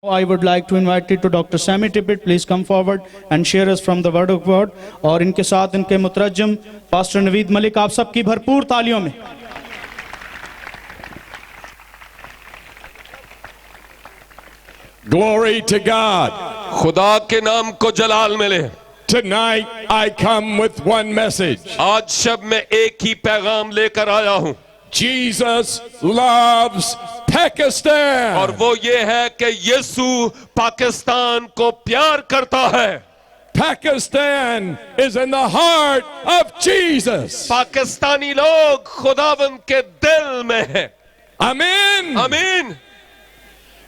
I would like to invite you to Dr. Sammy Tippett. Please come forward and share us from the Word of God. और इनके साथ इनके मुतरज्जिम pastor Naveed Malik, आप सबकी भरपूर तालियों में। Glory to God. खुदा के नाम को जलाल मिले। Tonight I come with one message. आज शब मैं एक ही पैगाम लेकर आया हूं। Jesus loves Pakistan. और वो ये है कि यीशु पाकिस्तान को प्यार करता है। Pakistan is in the heart of Jesus. Pakistani लोग खुदावंद के दिल में हैं। Amen. आमीन।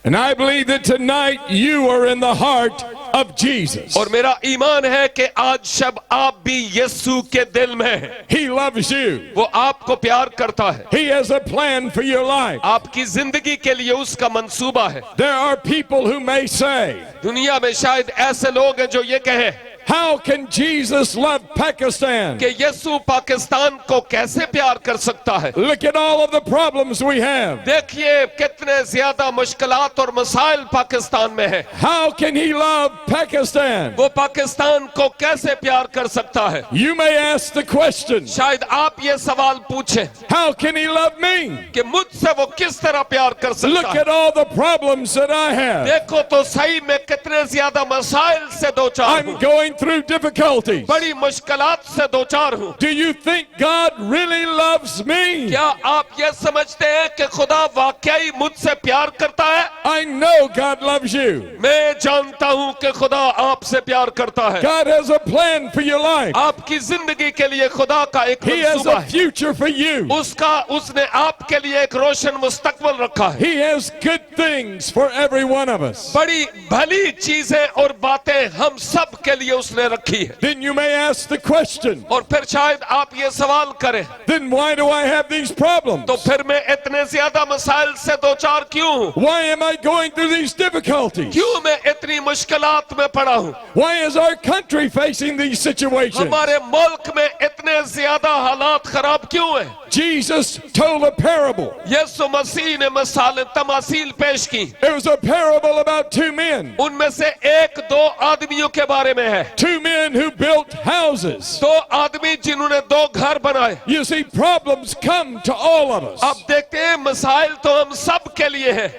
And I believe that tonight you are in the heart of Jesus. और मेरा ईमान है कि आज शब आप भी यीशु के दिल में हैं। He loves you. वो आपको प्यार करता है। He has a plan for your life. आपकी जिंदगी के लिए उसका मंसूबा है। There are people who may say, दुनिया में शायद ऐसे लोग हैं जो ये कहें, how can Jesus love Pakistan? कि यीशु पाकिस्तान को कैसे प्यार कर सकता है। Look at all of the problems we have. देखिए कितने ज्यादा मुश्किलात और मसाइल पाकिस्तान में है। How can he love Pakistan? वो पाकिस्तान को कैसे प्यार कर सकता है। You may ask the question, शायद आप ये सवाल पूछें how can he love me? कि मुझसे वो किस तरह प्यार कर सकता Look है। at all the problems that I have. देखो तो सही में कितने ज्यादा मसाइल से दो चार I'm हूँ। going through difficulties. बड़ी मुश्किलात से दो चार हूँ। Do you think God really loves me? क्या आप ये समझते हैं कि खुदा वाकई मुझसे प्यार करता है। I know God loves you. मैं जानता हूँ कि खुदा आपसे प्यार करता है। God has a plan for your life. आपकी जिंदगी के लिए खुदा का एक He has मंसूबा a है। future for you. उसने आपके लिए एक रोशन मुस्तकबिल रखा है। He has good things for every one of us. बड़ी भली चीजें और बातें हम सब के लिए उसने रखी है। Then you may ask the question, और फिर शायद आप ये सवाल करें, then why do I have these problems? तो फिर मैं इतने ज्यादा मसाइल से दो चार क्यों हूँ। Why am I going through these difficulties? क्यों मैं इतनी मुश्किलात में पड़ा हूँ। Why is our country facing these situations? हमारे मुल्क में इतने ज्यादा हालात खराब क्यों हैं। Jesus told a parable. यीशु मसीह ने तमासील पेश की। It was a parable about two men. उनमें से एक दो आदमियों के बारे में है। Two men who built houses. दो आदमी जिन्होंने दो घर बनाए। You see, problems come to all of us. अब देखते हैं मसाइल तो हम सब के लिए है।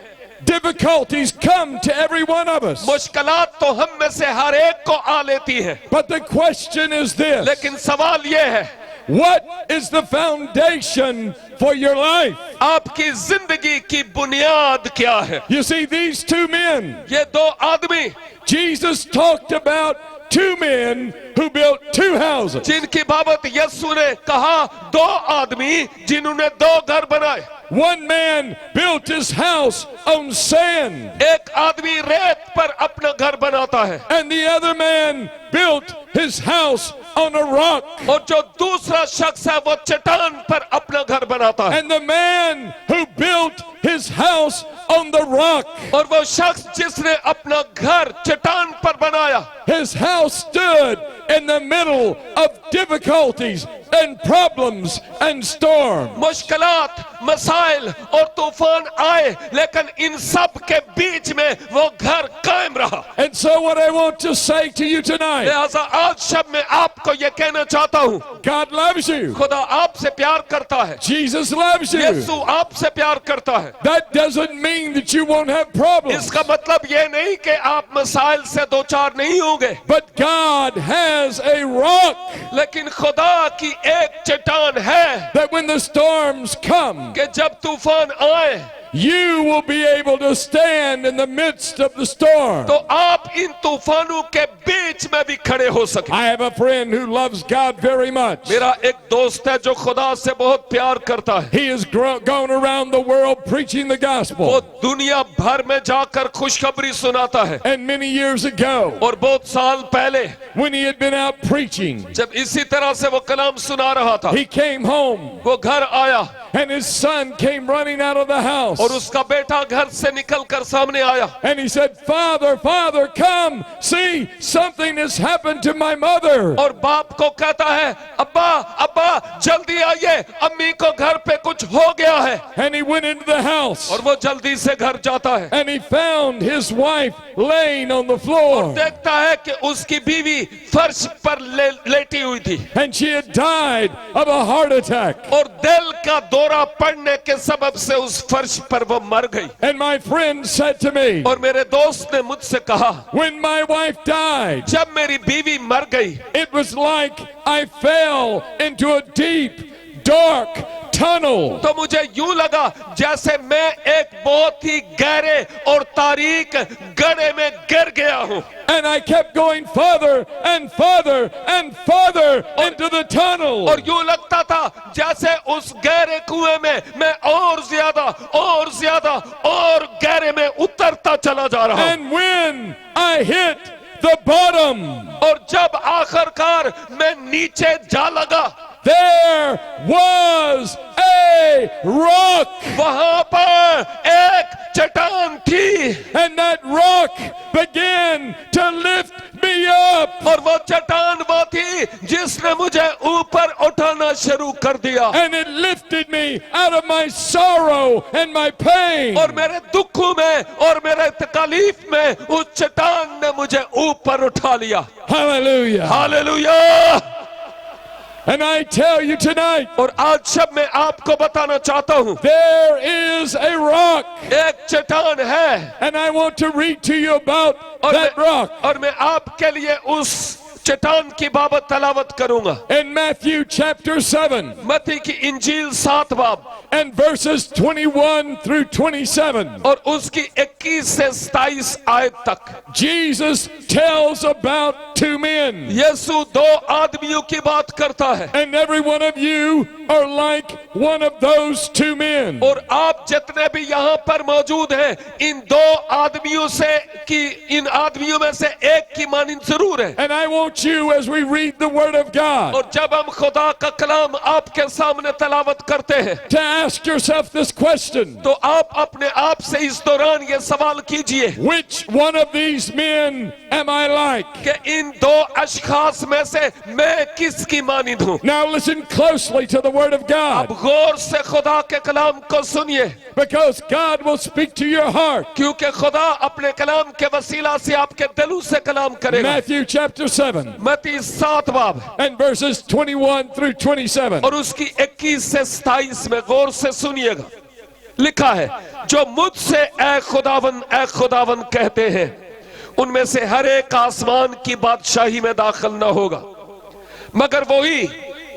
Difficulties come to every one of us. मुश्किलात तो हम में से हर एक को आ लेती है। But the question is this. लेकिन सवाल ये है, What is the foundation for your life? आपकी जिंदगी की बुनियाद क्या है। You see, these two men, ये दो आदमी Jesus talked about two men who built two houses. जिनकी बाबत यीशु ने कहा, दो आदमी जिन्होंने दो घर बनाए। One man built his house on sand, एक आदमी रेत पर अपना घर बनाता है and the other man built his house on a rock. और जो दूसरा शख्स है वो चट्टान पर अपना घर बनाता है। And the man who built his house on the rock, और वो शख्स जिसने अपना घर चट्टान पर बनाया, his house stood in the middle of difficulties and problems and storms. मुश्किलात, मसाइल और तूफान आए, लेकिन इन सब के बीच में वो घर कायम रहा। And so what I want to say to you tonight, लिहाजा आज शब में आपको ये कहना चाहता हूँ, God loves you. खुदा आपसे प्यार करता है। Jesus loves you. यीशु आपसे प्यार करता है। That doesn't mean that you won't have problems. इसका मतलब ये नहीं कि आप मसाइल से दो चार नहीं होंगे, But God has a rock लेकिन खुदा की एक चट्टान है that when the storms come, कि जब तूफान आए you will be able to stand in the midst of the storm. तो आप इन तूफानों के बीच में भी खड़े हो सके। I have a friend who loves God very much. मेरा एक दोस्त है जो खुदा से बहुत प्यार करता है। He has gone around the world preaching the वो gospel. दुनिया भर में जाकर खुशखबरी सुनाता है। And many years ago, और बहुत साल पहले when he had been out preaching, जब इसी तरह से वो कलाम सुना रहा था, he came home वो घर आया And his son came running out of the house. और उसका बेटा घर से निकलकर सामने आया And he said, Father, Father, come, see, something has happened to my mother. और बाप को कहता है, अब्बा अब्बा जल्दी आइए, अम्मी को घर पे कुछ हो गया है। And he went into the house. और वो जल्दी से घर जाता है And he found his wife laying on the और floor. देखता है कि उसकी बीवी फर्श पर लेटी हुई थी And she had died of a heart attack. और दिल का दौरा पड़ने के सबब से उस फर्श पर वो मर गई। And my friend said to me, और मेरे दोस्त ने मुझसे कहा, when my wife died, जब मेरी बीवी मर गई it was like I fell into a deep, dark tunnel. तो मुझे यूं लगा जैसे मैं एक बहुत ही गहरे और तारीक गड्ढे में गिर गया हूं। And I kept going further and further and further into the tunnel. और यूं लगता था जैसे उस गहरे कुएं में मैं और ज्यादा और गहरे में उतरता चला जा रहा हूं। And when I hit the bottom, और जब आखिरकार मैं नीचे जा लगा, there was a rock. वहां पर एक चट्टान थी And that rock began to lift me up. और वो चट्टान वो थी जिसने मुझे ऊपर उठाना शुरू कर दिया And it lifted me out of my sorrow and my pain. और मेरे दुखों में और मेरे तकलीफ में उस चट्टान ने मुझे ऊपर उठा लिया। Hallelujah. Hallelujah. And I tell you tonight, और आज सब मैं आपको बताना चाहता हूँ, there is a rock. एक चट्टान है And I want to read to you about that rock. और मैं आपके लिए उस चट्टान की बाबत तलावत करूंगा। In Matthew chapter 7 मत्ती की इंजील 7 बाब and verses 21 through 27, और उसकी 21 से 27 आयत तक Jesus tells about two men. यीशु दो आदमियों की बात करता है And every one of you are like one of those two men. और आप जितने भी यहाँ पर मौजूद हैं इन दो आदमियों से कि इन आदमियों में से एक की मानिंद जरूर है। And I want you, as we read the Word of God, और जब हम खुदा का कलाम आपके सामने तलावत करते हैं to ask yourself this question: तो आप अपने आप से इस दौरान ये सवाल कीजिए which one of these men am I like? कि इन दो अशखास में से मैं किसकी मानिंद हूँ। Now listen closely to the Word of अब God, गौर से खुदा के कलाम को सुनिए because God will speak to your heart. क्योंकि खुदा अपने कलाम के वसीला से आपके दिलों से कलाम करेगा। Matthew chapter 7 मत्ती 7 बाब and verses 21 through 27. और उसकी 21 से 27 में गौर से सुनिएगा। लिखा है, जो मुझसे ऐ खुदावन कहते हैं उनमें से हर एक आसमान की बादशाही में दाखिल न होगा, मगर वही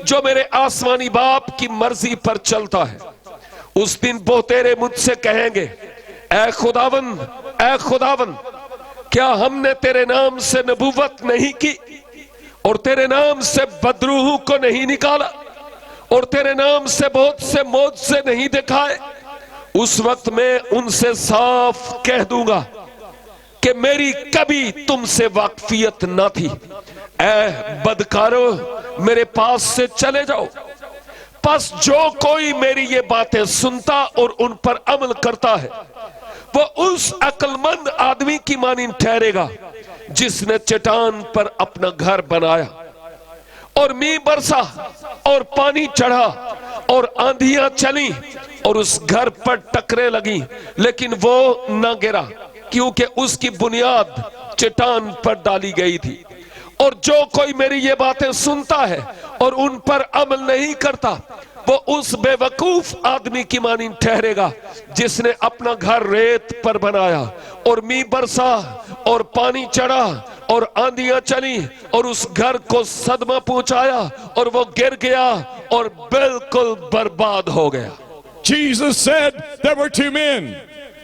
जो मेरे आसमानी बाप की मर्जी पर चलता है। उस दिन बहुतेरे मुझसे कहेंगे, ऐ खुदावन क्या हमने तेरे नाम से नबूवत नहीं की और तेरे नाम से बदरूहों को नहीं निकाला और तेरे नाम से बहुत से मौजज़े नहीं दिखाए। उस वक्त मैं उनसे साफ कह दूंगा कि मेरी कभी तुमसे वाकफियत ना थी। ऐ बदकारो, मेरे पास से चले जाओ। बस जो कोई मेरी ये बातें सुनता और उन पर अमल करता है वो उस अक्लमंद आदमी की मानिंद ठहरेगा जिसने चट्टान पर अपना घर बनाया और मींह बरसा और पानी चढ़ा और आंधियां चली और उस घर पर टकरे लगी, लेकिन वो न गिरा क्योंकि उसकी बुनियाद चट्टान पर डाली गई थी। और जो कोई मेरी ये बातें सुनता है और उन पर अमल नहीं करता वो उस बेवकूफ आदमी की मानिंद ठहरेगा जिसने अपना घर रेत पर बनाया और मींह बरसा और पानी चढ़ा और आंधियां चली और उस घर को सदमा पहुंचाया और वो गिर गया और बिल्कुल बर्बाद हो गया। Jesus said there were two men.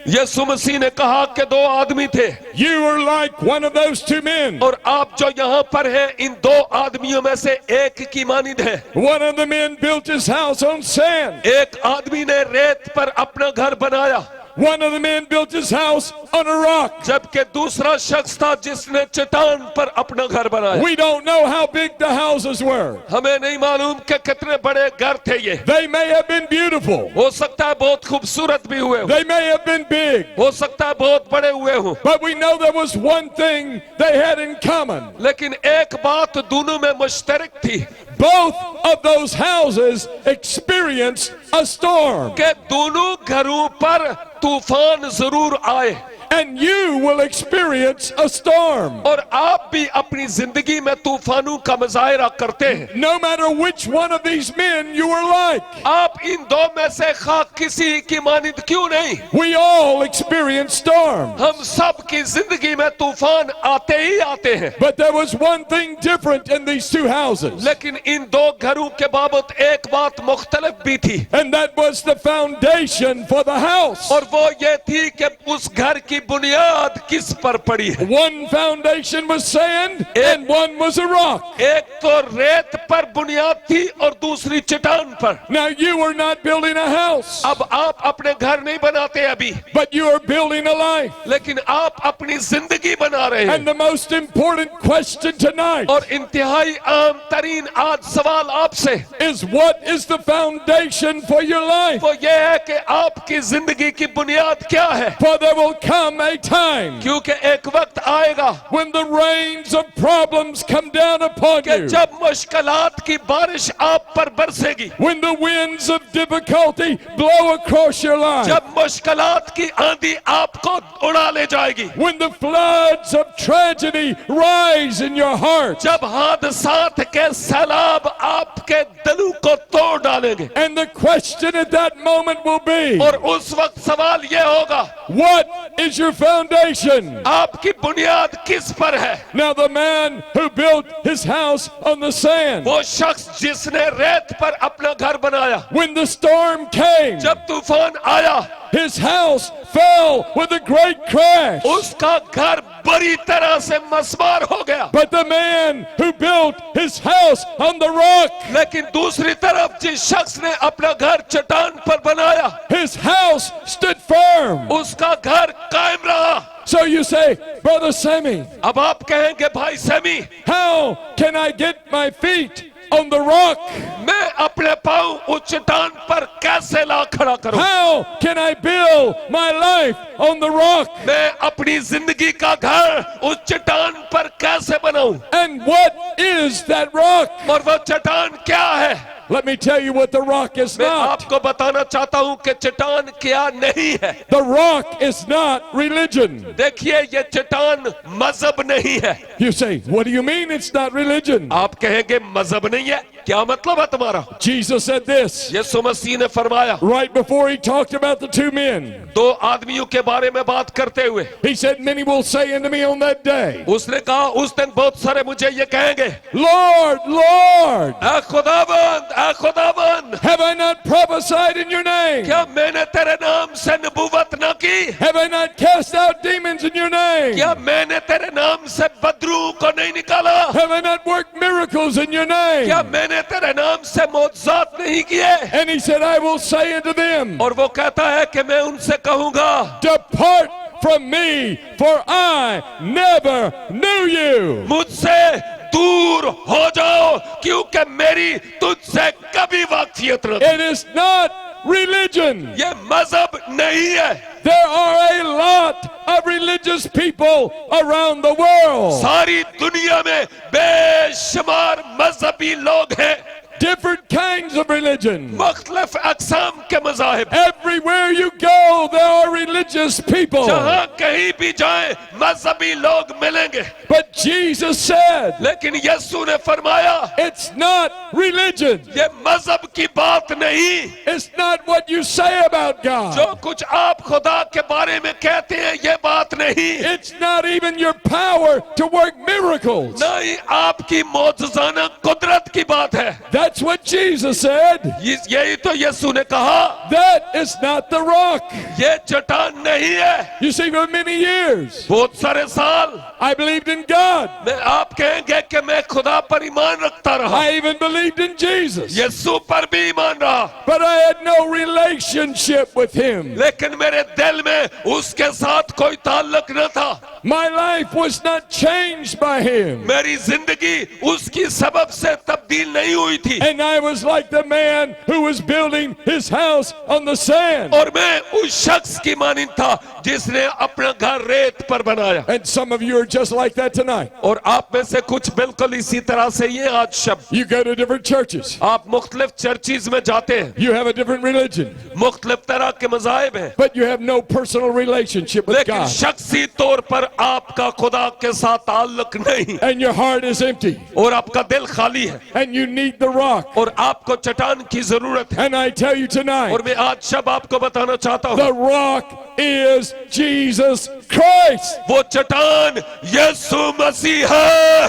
यीशु मसीह ने कहा कि दो आदमी थे। You were like one of those two men. और आप जो यहाँ पर हैं इन दो आदमियों में से एक की मानिंद है। One of the men built his house on sand. एक आदमी ने रेत पर अपना घर बनाया। One of the men built his house on a rock. जबकि दूसरा शख्स था जिसने चट्टान पर अपना घर बनाया। We don't know how big the houses were. हमें नहीं मालूम कि कितने बड़े घर थे ये। They may have been beautiful. हो सकता है बहुत खूबसूरत भी हुए हो, They may have been big. हो सकता है बहुत बड़े हुए हो, But we know there was one thing they had in common. लेकिन एक बात दोनों में मुश्तरक थी Both of those houses experienced a storm. कि दोनों घरों पर तूफान जरूर आए। And you will experience a storm. और आप भी अपनी जिंदगी में तूफानों का मुजाहरा करते हैं। No matter which one of these men you are like. आप इन दो में से खा किसी की मानिंद क्यों नहीं, We all experience storms. हम सब की जिंदगी में तूफान आते ही आते हैं। But there was one thing different in these two houses. लेकिन इन दो घरों के बाबत एक बात मुख्तलिफ भी थी, And that was the foundation for the house. और वो ये थी कि उस घर की बुनियाद किस पर पड़ी है। One foundation was sand and one was a rock. एक तो रेत पर बुनियाद थी और दूसरी चट्टान पर। Now you are not building a house, अब आप अपने घर नहीं बनाते अभी, but you are building a life. लेकिन आप अपनी जिंदगी बना रहे हैं। And the most important question tonight और इंतहाई आम तरीन आज सवाल आपसे, is what is the foundation for your life? वो ये है कि आपकी जिंदगी की बुनियाद क्या है। For there will come a time क्योंकि एक वक्त आएगा when the rains of problems come down upon कि you, जब मुश्किलात की बारिश आप पर बरसेगी, when the winds of difficulty blow across your life, जब मुश्किलात की आंधी आपको उड़ा ले जाएगी, when the floods of tragedy rise in your heart, जब हादसात के सैलाब आपके दिलों को तोड़ डालेंगे, and the question at that moment will be, और उस वक्त सवाल ये होगा, what is your foundation? आपकी बुनियाद किस पर है। Now the man who built his house on the sand, वो शख्स जिसने रेत पर अपना घर बनाया, when the storm came, जब तूफान आया, his house fell with a great crash. उसका घर बुरी तरह से मस्मार हो गया। But the man who built his house on the rock, लेकिन दूसरी तरफ जिस शख्स ने अपना घर चट्टान पर बनाया, his house stood firm. उसका घर कायम रहा। So you say, Brother Sammy, अब आप कहेंगे भाई Sami, how can I get my feet on the rock? मैं अपने पाँव उस चट्टान पर कैसे ला खड़ा करूं? How can I build my life on the rock? मैं अपनी जिंदगी का घर उस चट्टान पर कैसे बनाऊं? And what is that rock? और वो चट्टान क्या है? Let me tell you what the rock is मैं not. आपको बताना चाहता हूं कि चट्टान क्या नहीं है। The rock is not religion. देखिए ये चट्टान मजहब नहीं है। You say, what do you mean it's not religion? आप कहेंगे मजहब नहीं है, क्या मतलब है तुम्हारा? Jesus said this यीशु मसीह ने फरमाया, right before he talked about the two men. दो आदमियों के बारे में बात करते हुए He said, many will say unto me on that day, उसने कहा उस दिन बहुत सारे मुझे ये कहेंगे, Lord, Lord, ऐ खुदावंद, ऐ खुदावंद, have I not prophesied in your name? क्या मैंने तेरे नाम से नबूवत न की? Have I not cast out demons in your name? क्या मैंने तेरे नाम से बदरू को नहीं निकाला? Have I not worked miracles in your क्या name? मैंने तेरे नाम से मौजज़ात नहीं किए? And he said, I will say unto them, और वो कहता है कि मैं उनसे कहूंगा, depart from me, for I never knew you. मुझसे दूर हो जाओ क्योंकि मेरी तुझसे कभी वाकफियत न थी। It is not religion. ये मजहब नहीं है। There are a lot of religious people around the world. सारी दुनिया में बेशुमार मजहबी लोग हैं, Different kinds of religion. मुख्तलिफ अक़साम के मज़ाहिब। Everywhere you go, there are religious people. जहाँ कहीं भी जाएं मजहबी लोग मिलेंगे, But Jesus said, लेकिन यीशु ने फरमाया it's not religion. ये मजहब की बात नहीं। It's not what you say about God. जो कुछ आप खुदा के बारे में कहते हैं ये बात नहीं। It's not even your power to work miracles. नहीं आपकी मौजज़ाना कुदरत की बात है। That That's what Jesus said. यही तो यीशु ने कहा, That is not the rock. ये चट्टान नहीं है। You see, for many years, बहुत सारे साल I believed in God. आप कहेंगे कि मैं खुदा पर ईमान रखता रहा, I even believed in Jesus. यीशु पर भी ईमान रहा, But I had no relationship with him. लेकिन मेरे दिल में उसके साथ कोई ताल्लुक न था। My life was not changed by him. मेरी जिंदगी उसकी सबब से तब्दील नहीं हुई थी, And I was like the man who was building his house on the sand. और मैं उस शख्स की मानिंद था जिसने अपना घर रेत पर बनाया। And some of you are just like that tonight. और आप में से कुछ बिल्कुल इसी तरह से ये आज शब्द, You go to different churches. आप मुख्तलिफ चर्चिज में जाते हैं, You have a different religion. मुख्तलिफ तरह के मज़ाहिब हैं, But you have no personal relationship with लेकिन God. शख्सी तौर पर आपका खुदा के साथ ताल्लुक नहीं, And your heart is empty. और आपका दिल खाली है, And you need the rock. और आपको चट्टान की जरूरत है। And I tell you tonight, और मैं आज शब आपको बताना चाहता हूँ, the rock is Jesus Christ. वो चट्टान यीशु मसीह है।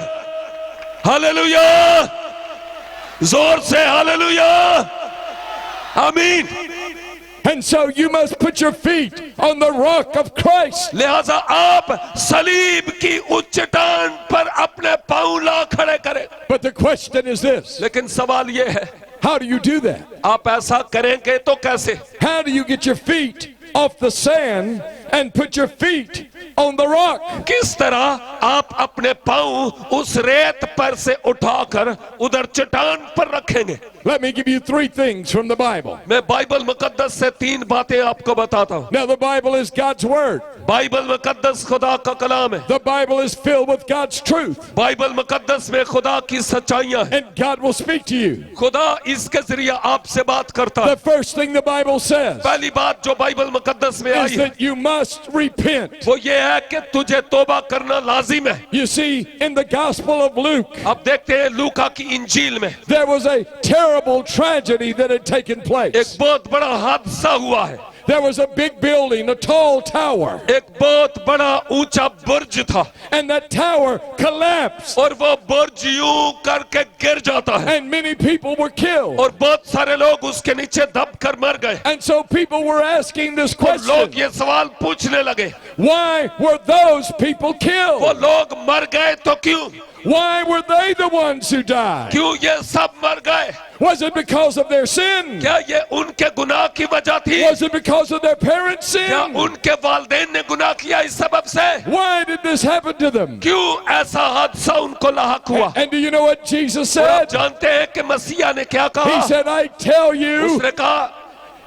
हालेलुया, जोर से हालेलुया, आमीन। And so you must put your feet on the rock of Christ. लिहाजा आप सलीब की उस चट्टान पर अपने पांव ला खड़े करें। But the question is this, लेकिन सवाल ये है, how do you do that? आप ऐसा करेंगे तो कैसे? How do you get your feet off the sand and put your feet on the rock? किस तरह आप अपने पांव उस रेत पर से उठाकर उधर चट्टान पर रखेंगे? Let me give you three things from the Bible. मैं बाइबल मुकद्दस से तीन बातें आपको बताता हूँ। Now the Bible is God's word. Bible मुकद्दस खुदा का कलाम है। The Bible is filled with God's truth. Bible मुकद्दस में खुदा की सच्चाइयां हैं। And God will speak to you. खुदा इसके जरिए आपसे बात करता है। The first thing the Bible says पहली बात जो बाइबल मुकद्दस में आई is है, that you must repent. वो ये है कि तुझे तौबा करना लाजिम है। You see, in the Gospel of Luke, अब देखते हैं लूका की इंजील में there was a terrible tragedy that had taken place. एक बहुत बड़ा हादसा हुआ है। There was a big building, a tall tower, एक बहुत बड़ा ऊंचा बुर्ज था, and that tower collapsed, और वो बुर्ज यूं करके गिर जाता है, and many people were killed. और बहुत सारे लोग उसके नीचे दब कर मर गए। And so people were asking this और लोग question, ये सवाल पूछने लगे, why were those people वो killed? लोग मर गए तो क्यों? Why were they the ones who died? क्यों ये सब मर गए? Was it because of their sin? क्या ये उनके गुनाह की वजह थी? Was it because of their parents' क्या sin? उनके वालिदैन ने गुनाह किया इस सबब से? Why did this happen to them? क्यों ऐसा हादसा उनको लाहक हुआ? And do you know what Jesus और आप said? जानते हैं कि मसीहा ने क्या He कहा? said, I tell you, उसने कहा,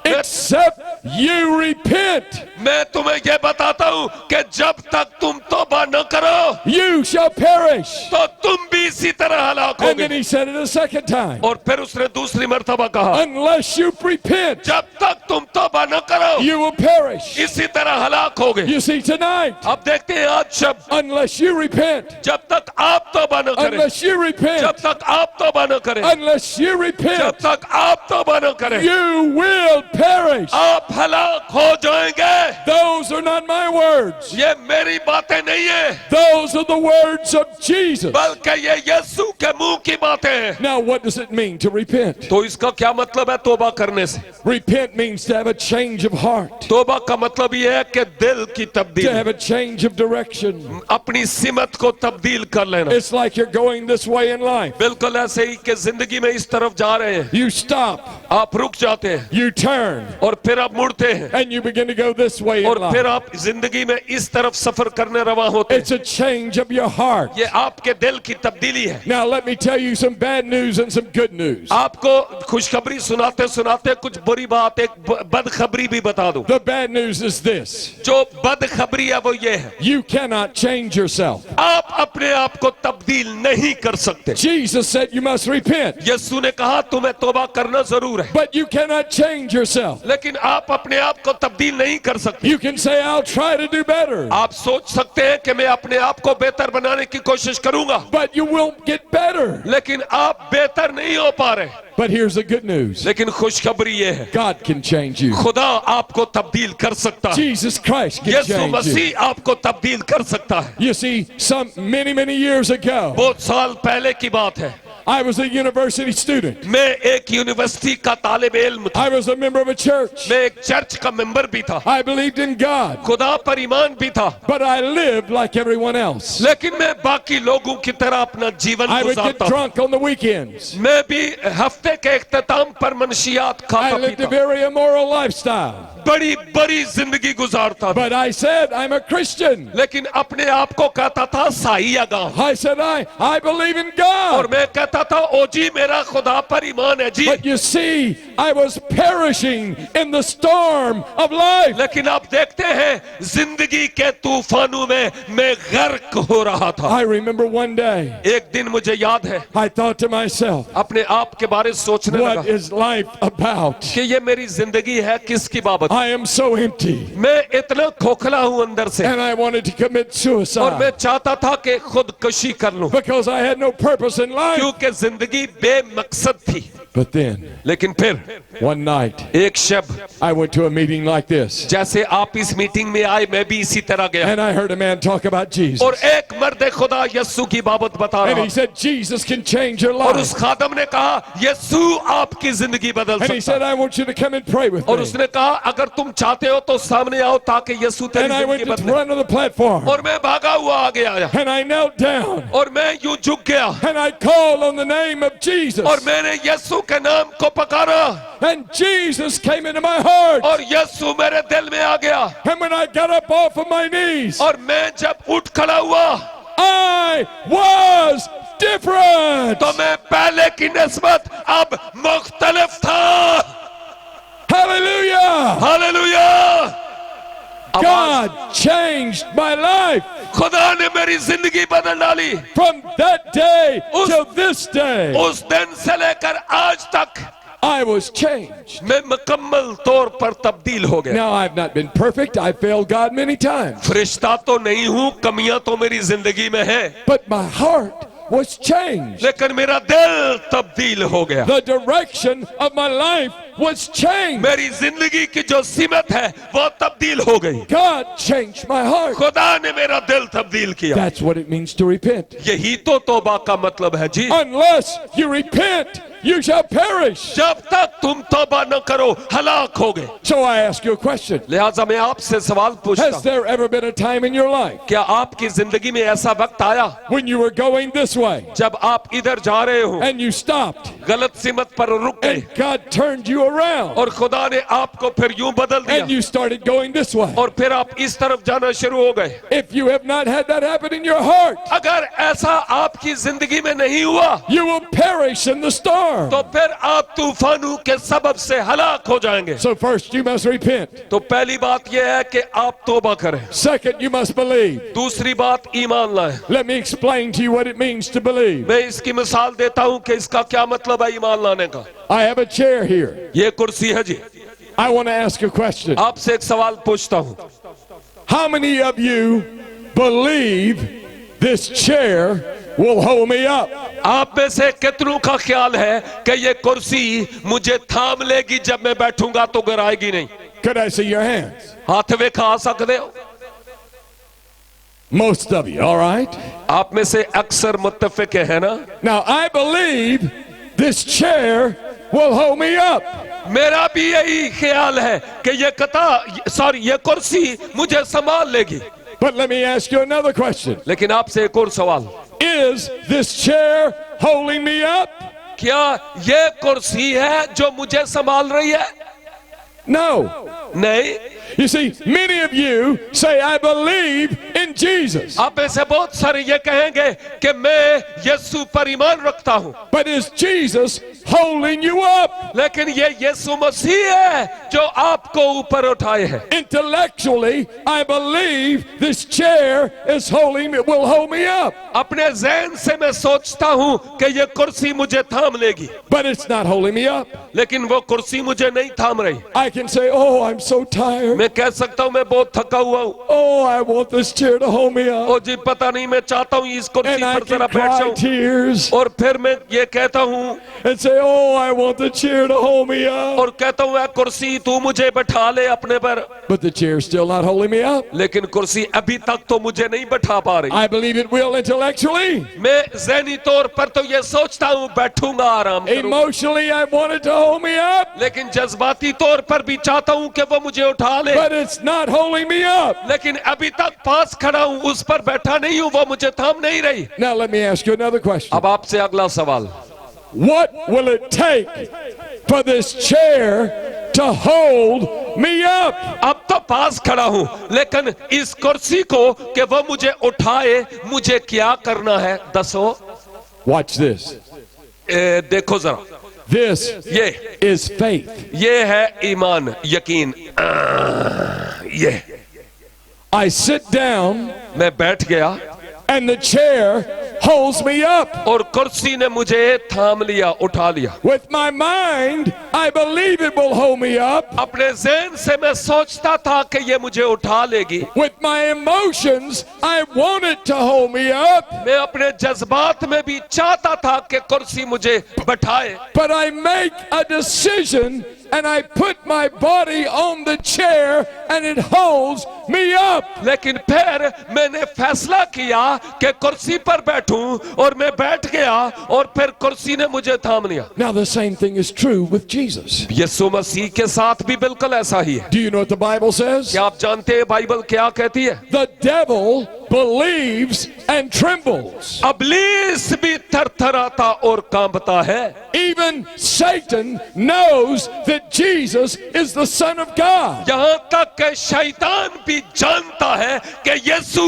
except you repent, मैं तुम्हें ये बताता हूँ कि जब तक तुम तौबा न करो you shall perish. तो तुम भी इसी तरह हलाक And then होगे। he said it a second time, और फिर उसने दूसरी मर्तबा कहा, unless you repent, जब तक तुम तौबा न करो you will perish. इसी तरह हलाक होगे। You see, tonight, अब देखते हैं आज शब्द, unless you repent, जब तक आप तौबा न करें, unless you जब repent, तक आप तौबा न करें, unless you जब repent, तक आप तौबा न करें, you will perish. आप हलाक हो जाएंगे। Those are not my words. ये मेरी बातें नहीं है, Those are the words of Jesus. बल्कि ये यीशु के मुंह की बातें हैं। Now, what does it mean to repent? तो इसका क्या मतलब है तौबा करने से? Repent means to have a change of heart, तौबा का मतलब ये है कि दिल की to तब्दील, have a change of direction. अपनी सिमत को तब्दील कर लेना। It's like you're going this way in life. बिल्कुल ऐसे ही कि जिंदगी में इस तरफ जा रहे हैं, You stop, आप रुक जाते हैं you turn, और फिर आप मुड़ते हैं, and you begin to go this way in और फिर life. आप जिंदगी में इस तरफ सफर करने रवा होते हैं। It's a change of your heart. ये आपके दिल की तब्दीली है। Now, let me tell you some bad news and some good news. आपको खुशखबरी सुनाते सुनाते कुछ बुरी बात, एक बदखबरी भी बता दूं। The bad news is this: जो बदखबरी है वो ये है, you cannot change yourself. आप अपने आप को तब्दील नहीं कर सकते। Jesus said you must repent, यीशु ने कहा तुम्हें तौबा करना जरूर है, but you cannot change yourself. लेकिन आप अपने आप को तब्दील नहीं कर सकते। You can say, I'll try to do better, आप सोच सकते हैं कि मैं अपने आप को बेहतर बनाने की कोशिश करूंगा, but you won't get better. लेकिन आप बेहतर नहीं हो पा रहे। But here's the good news: लेकिन खुशखबरी ये है, God can change you. खुदा आपको तब्दील कर सकता है। Jesus Christ can Yeshu change you. मसीह आपको तब्दील कर सकता है। You see, many years ago, बहुत साल पहले की बात है, I was a university student. मैं एक यूनिवर्सिटी का तालिब इल्म था, I was a member of a church. मैं एक चर्च का मेंबर भी था, I believed in God, खुदा पर ईमान भी था, but I lived like everyone else. लेकिन मैं बाकी लोगों की तरह अपना जीवन I would get गुजारता था। drunk on the weekends. मैं भी हफ्ते के इख्तिताम पर मनशियात I खाता lived a पीता, very immoral lifestyle. बड़ी बड़ी जिंदगी गुजारता था, But I said, I'm a Christian. लेकिन अपने आप को कहता था साई अगा, I said, I believe in और God. मैं कहता था ओ जी मेरा खुदा पर ईमान है जी। But you see, I was perishing in the storm of life. लेकिन आप देखते हैं जिंदगी के तूफानों में मैं गर्क हो रहा था। I remember one day, एक दिन मुझे याद है, I thought to myself, अपने आप के बारे में सोचने what लगा is life about? कि ये मेरी जिंदगी है किसकी बाबत। I am so empty. मैं इतना खोखला हूं अंदर से, And I wanted to commit और मैं suicide चाहता था कि खुदकुशी कर लूं, because I had no purpose in life. क्योंकि जिंदगी बेमकसद थी। But then, लेकिन फिर one night, एक शब, I went to a meeting like this. जैसे आप इस मीटिंग में आए मैं भी इसी तरह गया, And I heard a man talk about Jesus. और एक मर्द खुदा यस्सु की बाबत बता And रहा he said, Jesus can change your और उस life. खादम ने कहा यस्सु आपकी जिंदगी बदल And he सकता said, है, I want you to come and pray with और me. उसने कहा अगर तुम चाहते हो तो सामने आओ ताकि यस्सु तेरी And I went जिंदगी to the बदले। front of the platform. और मैं भागा हुआ आगे आया, And I knelt down. और मैं यूं झुक गया, And I called on the name of Jesus. और मैंने यस्सु के नाम को पकारा, And Jesus came into my heart. और यस्सु मेरे दिल में आ गया, And when I got up off of my knees, और मैं जब उठ खड़ा हुआ I was different. तो मैं पहले की निस्बत अब मुख्तलिफ था। Hallelujah. Hallelujah. God changed my life खुदा ने मेरी जिंदगी बदल डाली, from that day Us- till this day. उस दिन से लेकर आज तक I was changed. मैं मुकम्मल तौर पर तब्दील हो गया। Now I've not been perfect. I failed God many times. फरिश्ता तो नहीं हूं, कमियां तो मेरी जिंदगी में है, But my heart was changed. लेकिन मेरा दिल तब्दील हो गया। The direction of my life was changed. मेरी जिंदगी की जो सीमत है वो तब्दील हो गई। God changed my heart. खुदा ने मेरा दिल तब्दील किया। That's what it means to repent. यही तो तौबा का मतलब है जी। Unless you repent, you shall perish. जब तक तुम तौबा न करो हलाक होगे। So I ask you a question. लिहाजा मैं आपसे सवाल पूछता Has हूं, there ever been a time in your life क्या आपकी जिंदगी में ऐसा वक्त आया when you were going this way जब आप इधर जा रहे हो, and you stopped गलत सीमत पर रुक गए, and God turned you around और खुदा ने आपको फिर यूं बदल and दिया, you started going this way? और फिर आप इस तरफ जाना शुरू हो गए? If you have not had that happen in your heart, अगर ऐसा आपकी जिंदगी में नहीं हुआ you will perish in the storm. तो फिर आप तूफानों के सबब से हलाक हो जाएंगे। So first you must repent. तो पहली बात यह है कि आप तौबा करें, Second, you must believe. दूसरी बात ईमान लाएं। Let me explain to you what it means to believe. मैं इसकी मिसाल देता हूं कि इसका क्या मतलब है ईमान लाने का। I have a chair here. ये कुर्सी है जी। I want to ask a question. आपसे एक सवाल पूछता हूं, How many of you believe this chair will hold me up? आप में से कितनों का ख्याल है कि ये कुर्सी मुझे थाम लेगी, जब मैं बैठूंगा तो गिराएगी नहीं? Could I see your hands? हाथ विखा सकते हो? Most of you, all right? आप में से अक्सर मुत्तफिक है ना? Now I believe this chair will hold me up. मेरा भी यही ख्याल है कि ये कुर्सी मुझे संभाल लेगी। But let me ask you another question. लेकिन आपसे एक और सवाल, Is this chair holding me up? क्या ये कुर्सी है जो मुझे संभाल रही है? No. नहीं। You see, many of you say, I believe in Jesus. आप में से बहुत सारे ये कहेंगे कि मैं यीशु पर ईमान रखता हूं, But is Jesus holding you up? लेकिन ये यीशु मसीह है जो आपको ऊपर उठाए है। Intellectually, I believe this chair is will hold me up. अपने ज़हन से मैं सोचता हूं कि ये कुर्सी मुझे थाम लेगी, But it's not holding me up. लेकिन वो कुर्सी मुझे नहीं थाम रही। I can say, oh, I'm so tired. मैं कह सकता हूं मैं बहुत थका हुआ हूं, Oh, I want this chair to hold me up. ओ जी पता नहीं मैं चाहता हूं इस कुर्सी And I पर जरा can बैठ cry जाऊं, tears और फिर मैं ये कहता हूं and say, say, oh, I want the chair to hold me up. और कहता हूँ कुर्सी तू मुझे बैठा ले अपने पर, But the chair's still not holding me up. लेकिन कुर्सी अभी तक तो मुझे नहीं बैठा पा रही। I believe it will intellectually. मैं ज़हनी तौर पर तो ये सोचता हूँ बैठूंगा, आराम करूंगा, Emotionally, I want it to hold me up. लेकिन जज्बाती तौर पर भी चाहता हूँ कि वो मुझे उठा ले, But it's not holding me up. लेकिन अभी तक पास खड़ा हूँ, उस पर बैठा नहीं हूँ, वो मुझे थाम नहीं रही। Now let me ask you another question. अब आपसे अगला सवाल, What will it take for this chair to hold me up? अब तो पास खड़ा हूँ, लेकिन इस कुर्सी को कि वो मुझे उठाए, मुझे क्या करना है दसो। Watch this. देखो जरा, This ये is faith. ये है ईमान, यकीन। ये I sit down मैं बैठ गया and the chair holds me up. और कुर्सी ने मुझे थाम लिया, उठा लिया। With my mind, I believe it will hold me up. अपने ज़हन से मैं सोचता था कि ये मुझे उठा लेगी, With my emotions, I want it to hold me up. मैं अपने जज्बात में भी चाहता था कि कुर्सी मुझे बैठाए, But I make a decision and I put my body on the chair and it holds me up. लेकिन फिर मैंने फैसला किया कि कुर्सी पर बैठूं और मैं बैठ गया और फिर कुर्सी ने मुझे थाम लिया। Now the same thing is true with Jesus. यीशु मसीह के साथ भी बिल्कुल ऐसा ही है। Do you know what the Bible says? क्या आप जानते हैं बाइबल क्या कहती है? The devil believes and trembles. इब्लीस भी थरथराता और कांपता है। Even Satan knows that Jesus is the Son of God. यहाँ तक कि शैतान भी जानता है कि यीशु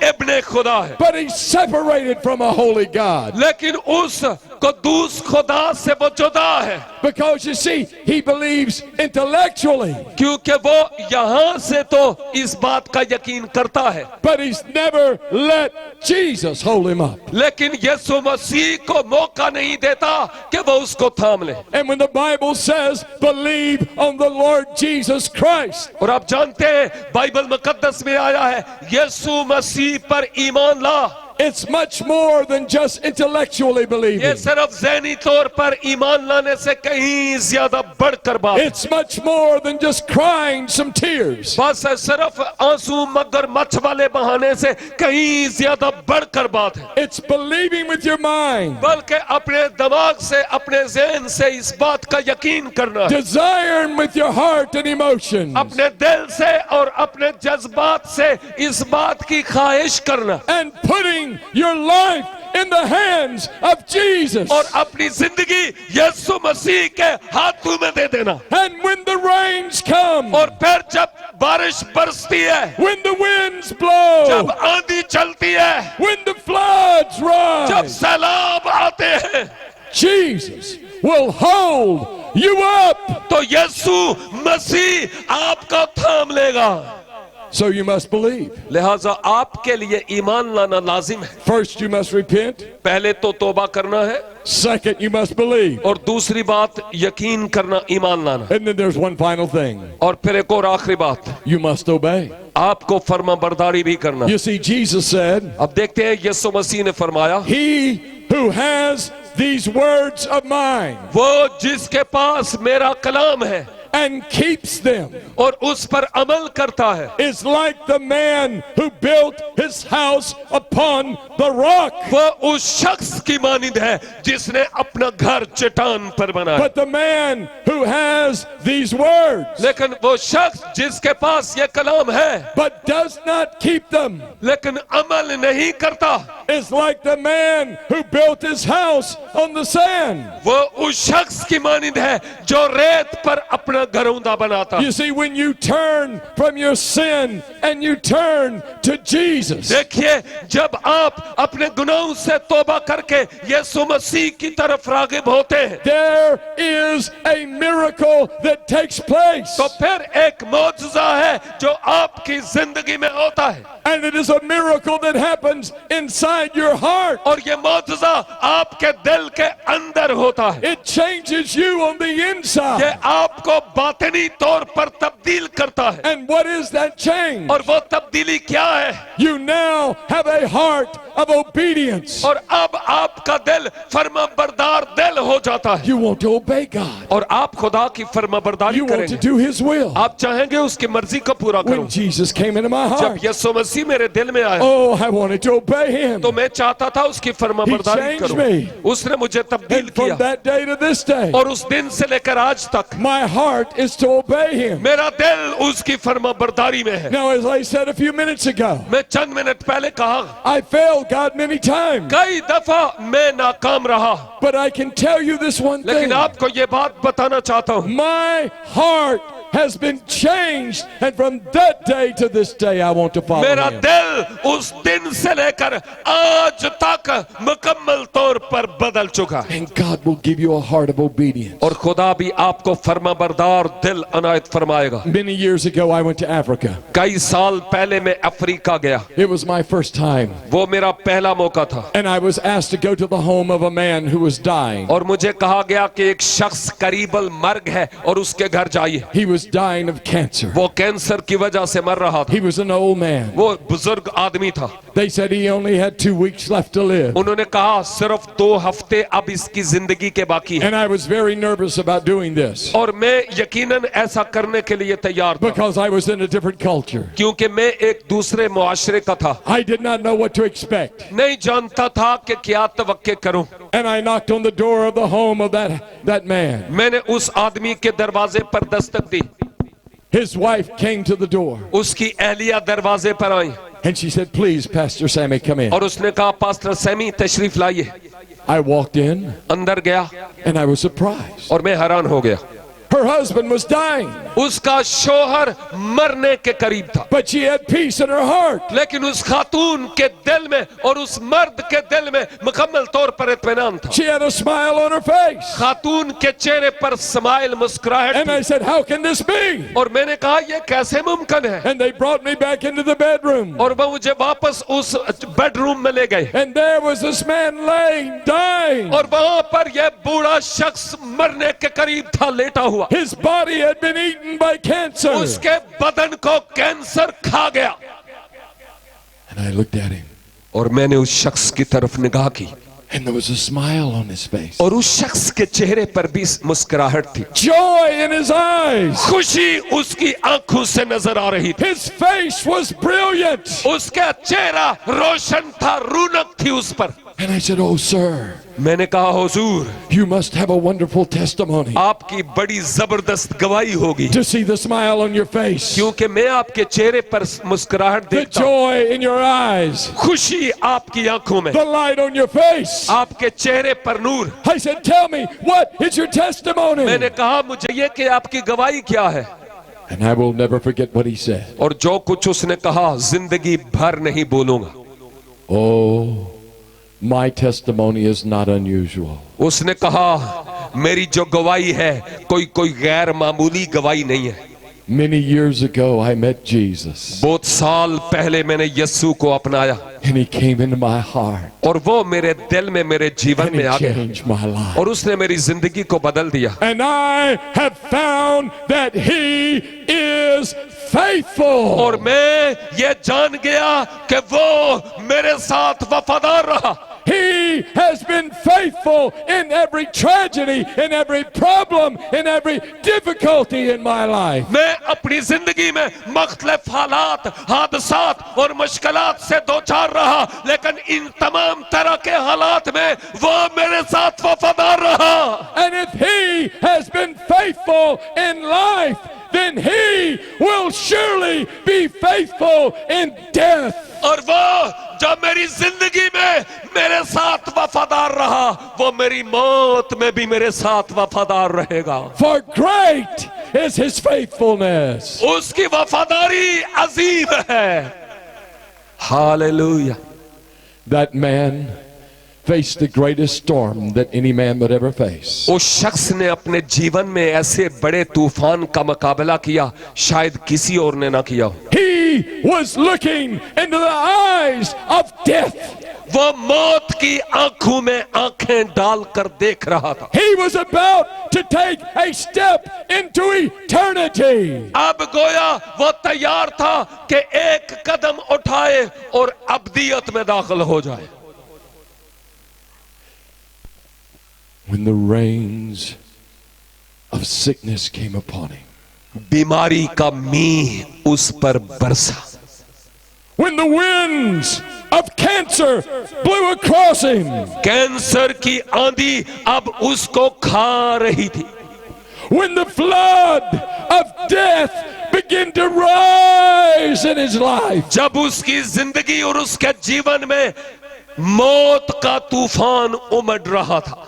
इब्ने खुदा है, But he's separated from a holy God. लेकिन उस कुद्दूस खुदा से वो जुदा है, Because you see, he believes intellectually, क्योंकि वो यहाँ से तो इस बात का यकीन करता है, but he's never let Jesus hold him up. लेकिन यीशु मसीह को मौका नहीं देता कि वो उसको थाम ले। And when the Bible says, believe on the Lord Jesus Christ, और आप जानते हैं बाइबल मुकद्दस में आया है यीशु मसीह पर ईमान ला, it's much more than just intellectually ये believing. सिर्फ ज़हनी तौर पर ईमान लाने से कहीं ज्यादा बढ़कर बात है। It's much more than just crying some tears. बस सिर्फ आंसू मगरमच्छ वाले बहाने से कहीं ज्यादा बढ़कर बात है, It's believing with your mind, बल्कि अपने दिमाग से, अपने ज़हन से इस बात का यकीन करना है, desiring with your heart and emotions, अपने दिल से और अपने जज्बात से इस बात की ख्वाहिश करना, and putting your life in the hands of Jesus. और अपनी जिंदगी यीशु मसीह के हाथों में दे देना। And when the rains come, और फिर जब बारिश बरसती है, when the winds blow, जब आंधी चलती है, when the floods जब rise, सैलाब आते हैं, Jesus will hold you up. तो यीशु मसीह आपको थाम लेगा। So you must believe. लिहाजा आपके लिए ईमान लाना लाजिम है। First, you must repent. पहले तो तौबा करना है, Second, you must believe. और दूसरी बात यकीन करना, ईमान लाना, And then there's one final thing. और फिर एक और आखिरी बात, You must obey. आपको फर्माबरदारी भी करना। You see, Jesus said, अब देखते हैं यीशु मसीह ने फरमाया, he who has these words of mine वो जिसके पास मेरा कलाम है and keeps them और उस पर अमल करता है, is like the man who built his house upon the rock. वो उस शख्स की मानिंद है जिसने अपना घर चट्टान पर बनाया। But the man who has these words लेकिन वो शख्स जिसके पास ये कलाम है but does not keep them लेकिन अमल नहीं करता, is like the man who built his house on the sand. वो उस शख्स की मानिंद है जो रेत पर अपना घरौंदा बनाता। You see, when you turn from your sin and you turn to Jesus, देखिए, जब आप अपने गुनाहों से तौबा करके यीशु मसीह की तरफ राग़िब होते हैं, there is a miracle that takes place. तो फिर एक मौजज़ा है जो आपकी जिंदगी में होता है, And it is a miracle that happens inside inside your heart. और ये मौजज़ा आपके दिल के अंदर होता है। It changes you on the ये inside. आपको बातिनी तौर पर तब्दील करता है। And what is that change? और वो तब्दीली क्या है? You now have a heart of obedience. और अब आपका दिल फर्माबरदार दिल हो जाता है। You want to obey God. और आप खुदा की फर्माबरदारी You want to करेंगे। do His will. आप चाहेंगे उसकी मर्जी को पूरा करूं। When Jesus came into my जब heart, यीशु मसीह मेरे दिल में आया oh, I wanted to obey Him. तो मैं चाहता था उसकी फर्माबरदारी He changed करूं। me. उसने मुझे तब्दील And from किया that day to this day, और उस दिन से लेकर आज तक my heart is to obey Him. मेरा दिल उसकी फर्माबरदारी में है। Now, as I said a few minutes ago, मैं चंद मिनट पहले कहा I failed God many times. कई दफा मैं नाकाम रहा, But I can tell you this one लेकिन thing. आपको ये बात बताना चाहता हूं, My heart has been changed, and from that day to this day, I want to follow मेरा Him. दिल उस दिन से लेकर आज तक मुकम्मल तौर पर बदल चुका है। And God will give you a heart of obedience. और खुदा भी आपको फर्माबरदार दिल अनायत फरमाएगा। Many years ago, I went to Africa. कई साल पहले मैं अफ्रीका गया, It was my first time. वो मेरा पहला मौका था। And I was asked to go to the home of a man who was dying. और मुझे कहा गया कि एक शख्स करीबल मर है और उसके घर जाइए। He was dying of cancer. वो कैंसर की वजह से मर रहा था। He was an old man. वो बुजुर्ग आदमी था। They said he only had 2 weeks left to live. उन्होंने कहा सिर्फ 2 हफ्ते अब इसकी जिंदगी के बाकी हैं। And I was very nervous about doing this और मैं यकीनन ऐसा करने के लिए तैयार था, because I was in a different culture. क्योंकि मैं एक दूसरे मुआशरे का था। I did not know what to expect. नहीं जानता था कि क्या तवक्के करूं। And I knocked on the door of the home of that man. मैंने उस आदमी के दरवाजे पर दस्तक दी। His wife came to the door उसकी अहलिया दरवाजे पर आई and she said, "Please, Pastor Sammy, come in." और उसने कहा पास्टर सैमी तशरीफ लाइए। I walked in अंदर गया and I was surprised. और मैं हैरान हो गया। Her husband was dying, उसका शोहर मरने के करीब था, but she had peace in her heart. लेकिन उस खातून के दिल में और उस मर्द के दिल में मुकम्मल तौर पर इत्मीनान था। She had a smile on her face. खातून के चेहरे पर स्माइल मुस्कुराहट And I थी। said, "How can this be?" और मैंने कहा ये कैसे मुमकिन है? And they brought me back into the bedroom. और वो मुझे वापस उस बेडरूम में ले गए And there was this man laying, dying. और वहां पर यह बूढ़ा शख्स मरने के करीब था, लेटा हुआ। His body had been eaten by cancer. उसके बदन को कैंसर खा गया। And I looked at him, और मैंने उस शख्स की तरफ निगाह की and there was a smile on his face. और उस शख्स के चेहरे पर भी मुस्कुराहट थी, Joy in his eyes. खुशी उसकी आंखों से नजर आ रही थी। His face was brilliant. उसका चेहरा रोशन था, रौनक थी उस पर। And I said, "Oh, sir, मैंने कहा हुजूर you must have a wonderful testimony आपकी बड़ी जबरदस्त गवाही होगी, to see the smile on your face, क्योंकि मैं आपके चेहरे पर मुस्कुराहट the देखता हूं, joy in your eyes, खुशी आपकी आंखों में, the light on your face." आपके चेहरे पर नूर। I said, "Tell me, what is your testimony?" मैंने कहा मुझे ये कि आपकी गवाही क्या है? And I will never forget what he said. और जो कुछ उसने कहा जिंदगी भर नहीं बोलूंगा। "Oh, my testimony is not unusual. उसने कहा मेरी जो गवाही है कोई गैर मामूली गवाही नहीं है। Many years ago, I met Jesus, बहुत साल पहले मैंने यीशु को अपनाया and he came into my heart, और वो मेरे दिल में, मेरे जीवन and में आ he गया changed my life. और उसने मेरी जिंदगी को बदल दिया। And I have found that he is faithful. और मैं ये जान गया कि वो मेरे साथ वफादार रहा। He has been faithful in every tragedy, in every problem, in every difficulty in my life. मैं अपनी जिंदगी में मुख्तलिफ हालात, हादसात और मुश्किलात से दो चार रहा, लेकिन इन तमाम तरह के हालात में वो मेरे साथ वफादार रहा। And if he has been faithful in life, then he will surely be faithful in death. और वो जो मेरी जिंदगी में मेरे साथ वफादार रहा, वो मेरी मौत में भी मेरे साथ वफादार रहेगा। For great is his faithfulness. उसकी वफादारी अजीम है। Hallelujah. That man faced the greatest storm that any man would ever face. उस शख्स ने अपने जीवन में ऐसे बड़े तूफान का मुकाबला किया शायद किसी और ने ना किया हो। He was looking into the eyes of death. वो मौत की आंखों में आंखें डालकर देख रहा था। He was about to take a step into eternity. अब गोया वो तैयार था कि एक कदम उठाए और अब्दियत में दाखिल हो जाए। When the rains of sickness came upon him. बीमारी का मींह उस पर बरसा। When the winds of cancer blew across him. Cancer की आंधी अब उसको खा रही थी। When the flood of death began to rise in his life. जब उसकी जिंदगी और उसके जीवन में मौत का तूफान उमड़ रहा था।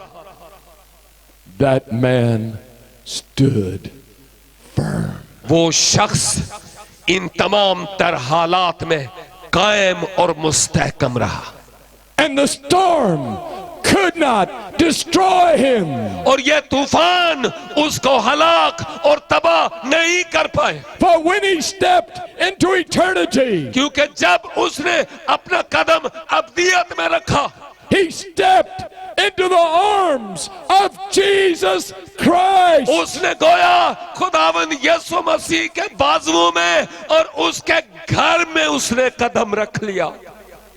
That man stood firm. वो शख्स इन तमाम तर हालात में कायम और मुस्तहकम रहा। And the storm could not destroy him. और ये तूफान उसको हलाक और तबाह नहीं कर पाए। For when he stepped into eternity, क्योंकि जब उसने अपना कदम अब्दियत में रखा, he stepped into the arms of Jesus Christ. उसने गोया खुदावंद यीशु मसीह के बाजुओं में और उसके घर में उसने कदम रख लिया।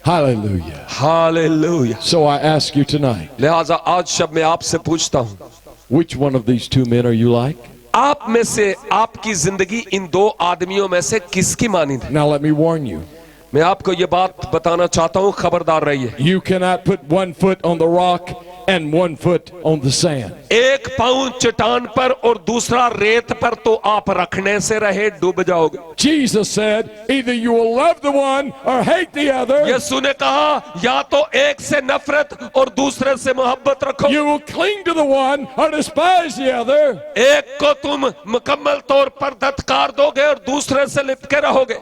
Hallelujah. Hallelujah. So I ask you tonight, लिहाजा आज शब मैं आपसे पूछता हूँ, which one of these two men are you like? आप में से आपकी जिंदगी इन दो आदमियों में से किसकी मानी थी? Now let me warn you. मैं आपको ये बात बताना चाहता हूँ, खबरदार रहिए। You cannot put one foot on the rock and one foot on the sand. एक पांव चट्टान पर और दूसरा रेत पर तो आप रखने से रहे, डूब जाओगे। Jesus said, either you will love the one or hate the other. यीशु ने कहा या तो एक से नफरत और दूसरे से मोहब्बत रखो। You will cling to the one or despise the other. एक को तुम मुकम्मल तौर पर धत्कार दोगे और दूसरे से लिपके रहोगे।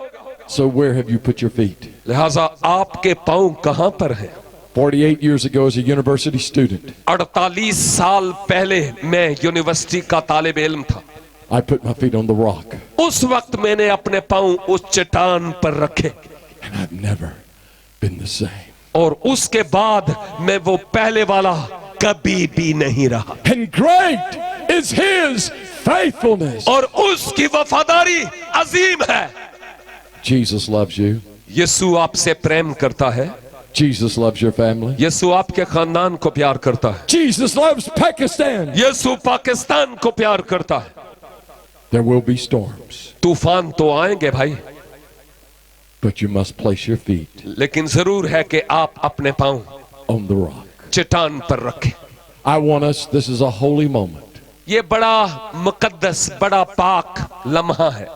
So where have you put your feet? लिहाजा आपके पांव कहां पर हैं? 48 years ago as a university student, 48 साल पहले मैं यूनिवर्सिटी का तालिब इल्म था। I put my feet on the rock उस वक्त मैंने अपने पांव उस चट्टान पर रखे and I've never been the same. और उसके बाद मैं वो पहले वाला कभी भी नहीं रहा। And great is his faithfulness. और उसकी वफादारी अजीम है। Jesus loves you. यीशु आपसे प्रेम करता है। Jesus loves your family. यीशु आपके खानदान को प्यार करता है। Jesus loves Pakistan. यीशु पाकिस्तान को प्यार करता है। There will be storms, तूफान तो आएंगे भाई, but you must place your feet लेकिन जरूर है कि आप अपने पांव on the rock. चट्टान पर रखें। I want us, this is a holy moment. ये बड़ा मुकद्दस, बड़ा पाक लम्हा है।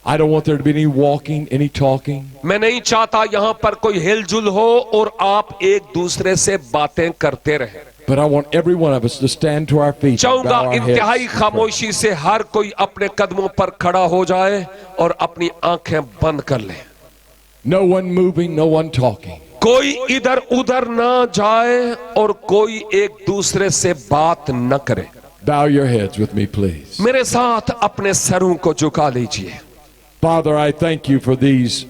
I don't want there to be any walking, any talking. मैं नहीं चाहता यहाँ पर कोई हिलजुल हो और आप एक दूसरे से बातें करते रहे। But I want every one of us to stand to our feet and चाहूंगा bow our इंतहाई heads. खामोशी से हर कोई अपने कदमों पर खड़ा हो जाए और अपनी आंखें बंद कर ले। No one moving, no one talking. कोई इधर उधर ना जाए और कोई एक दूसरे से बात न करे। Bow your heads with me, please. मेरे साथ अपने सरों को झुका लीजिए। Father, I thank you for these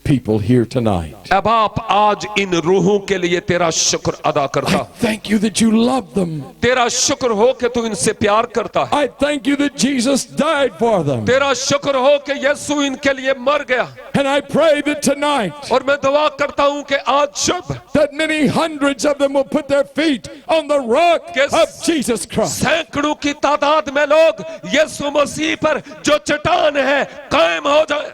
people here tonight. अब आप आज इन रूहों के लिए तेरा शुक्र अदा करता। I thank you that you love them. तेरा शुक्र हो कि तू इनसे प्यार करता है। I thank you that Jesus died for them. तेरा शुक्र हो कि यीशु इनके लिए मर गया। And I pray that tonight, और मैं दुआ करता हूं कि आज शब that many hundreds of them will put their feet on the rock Yes. of Jesus Christ. सैकड़ों की तादाद में लोग यीशु मसीह पर जो चट्टान है कायम हो जाए।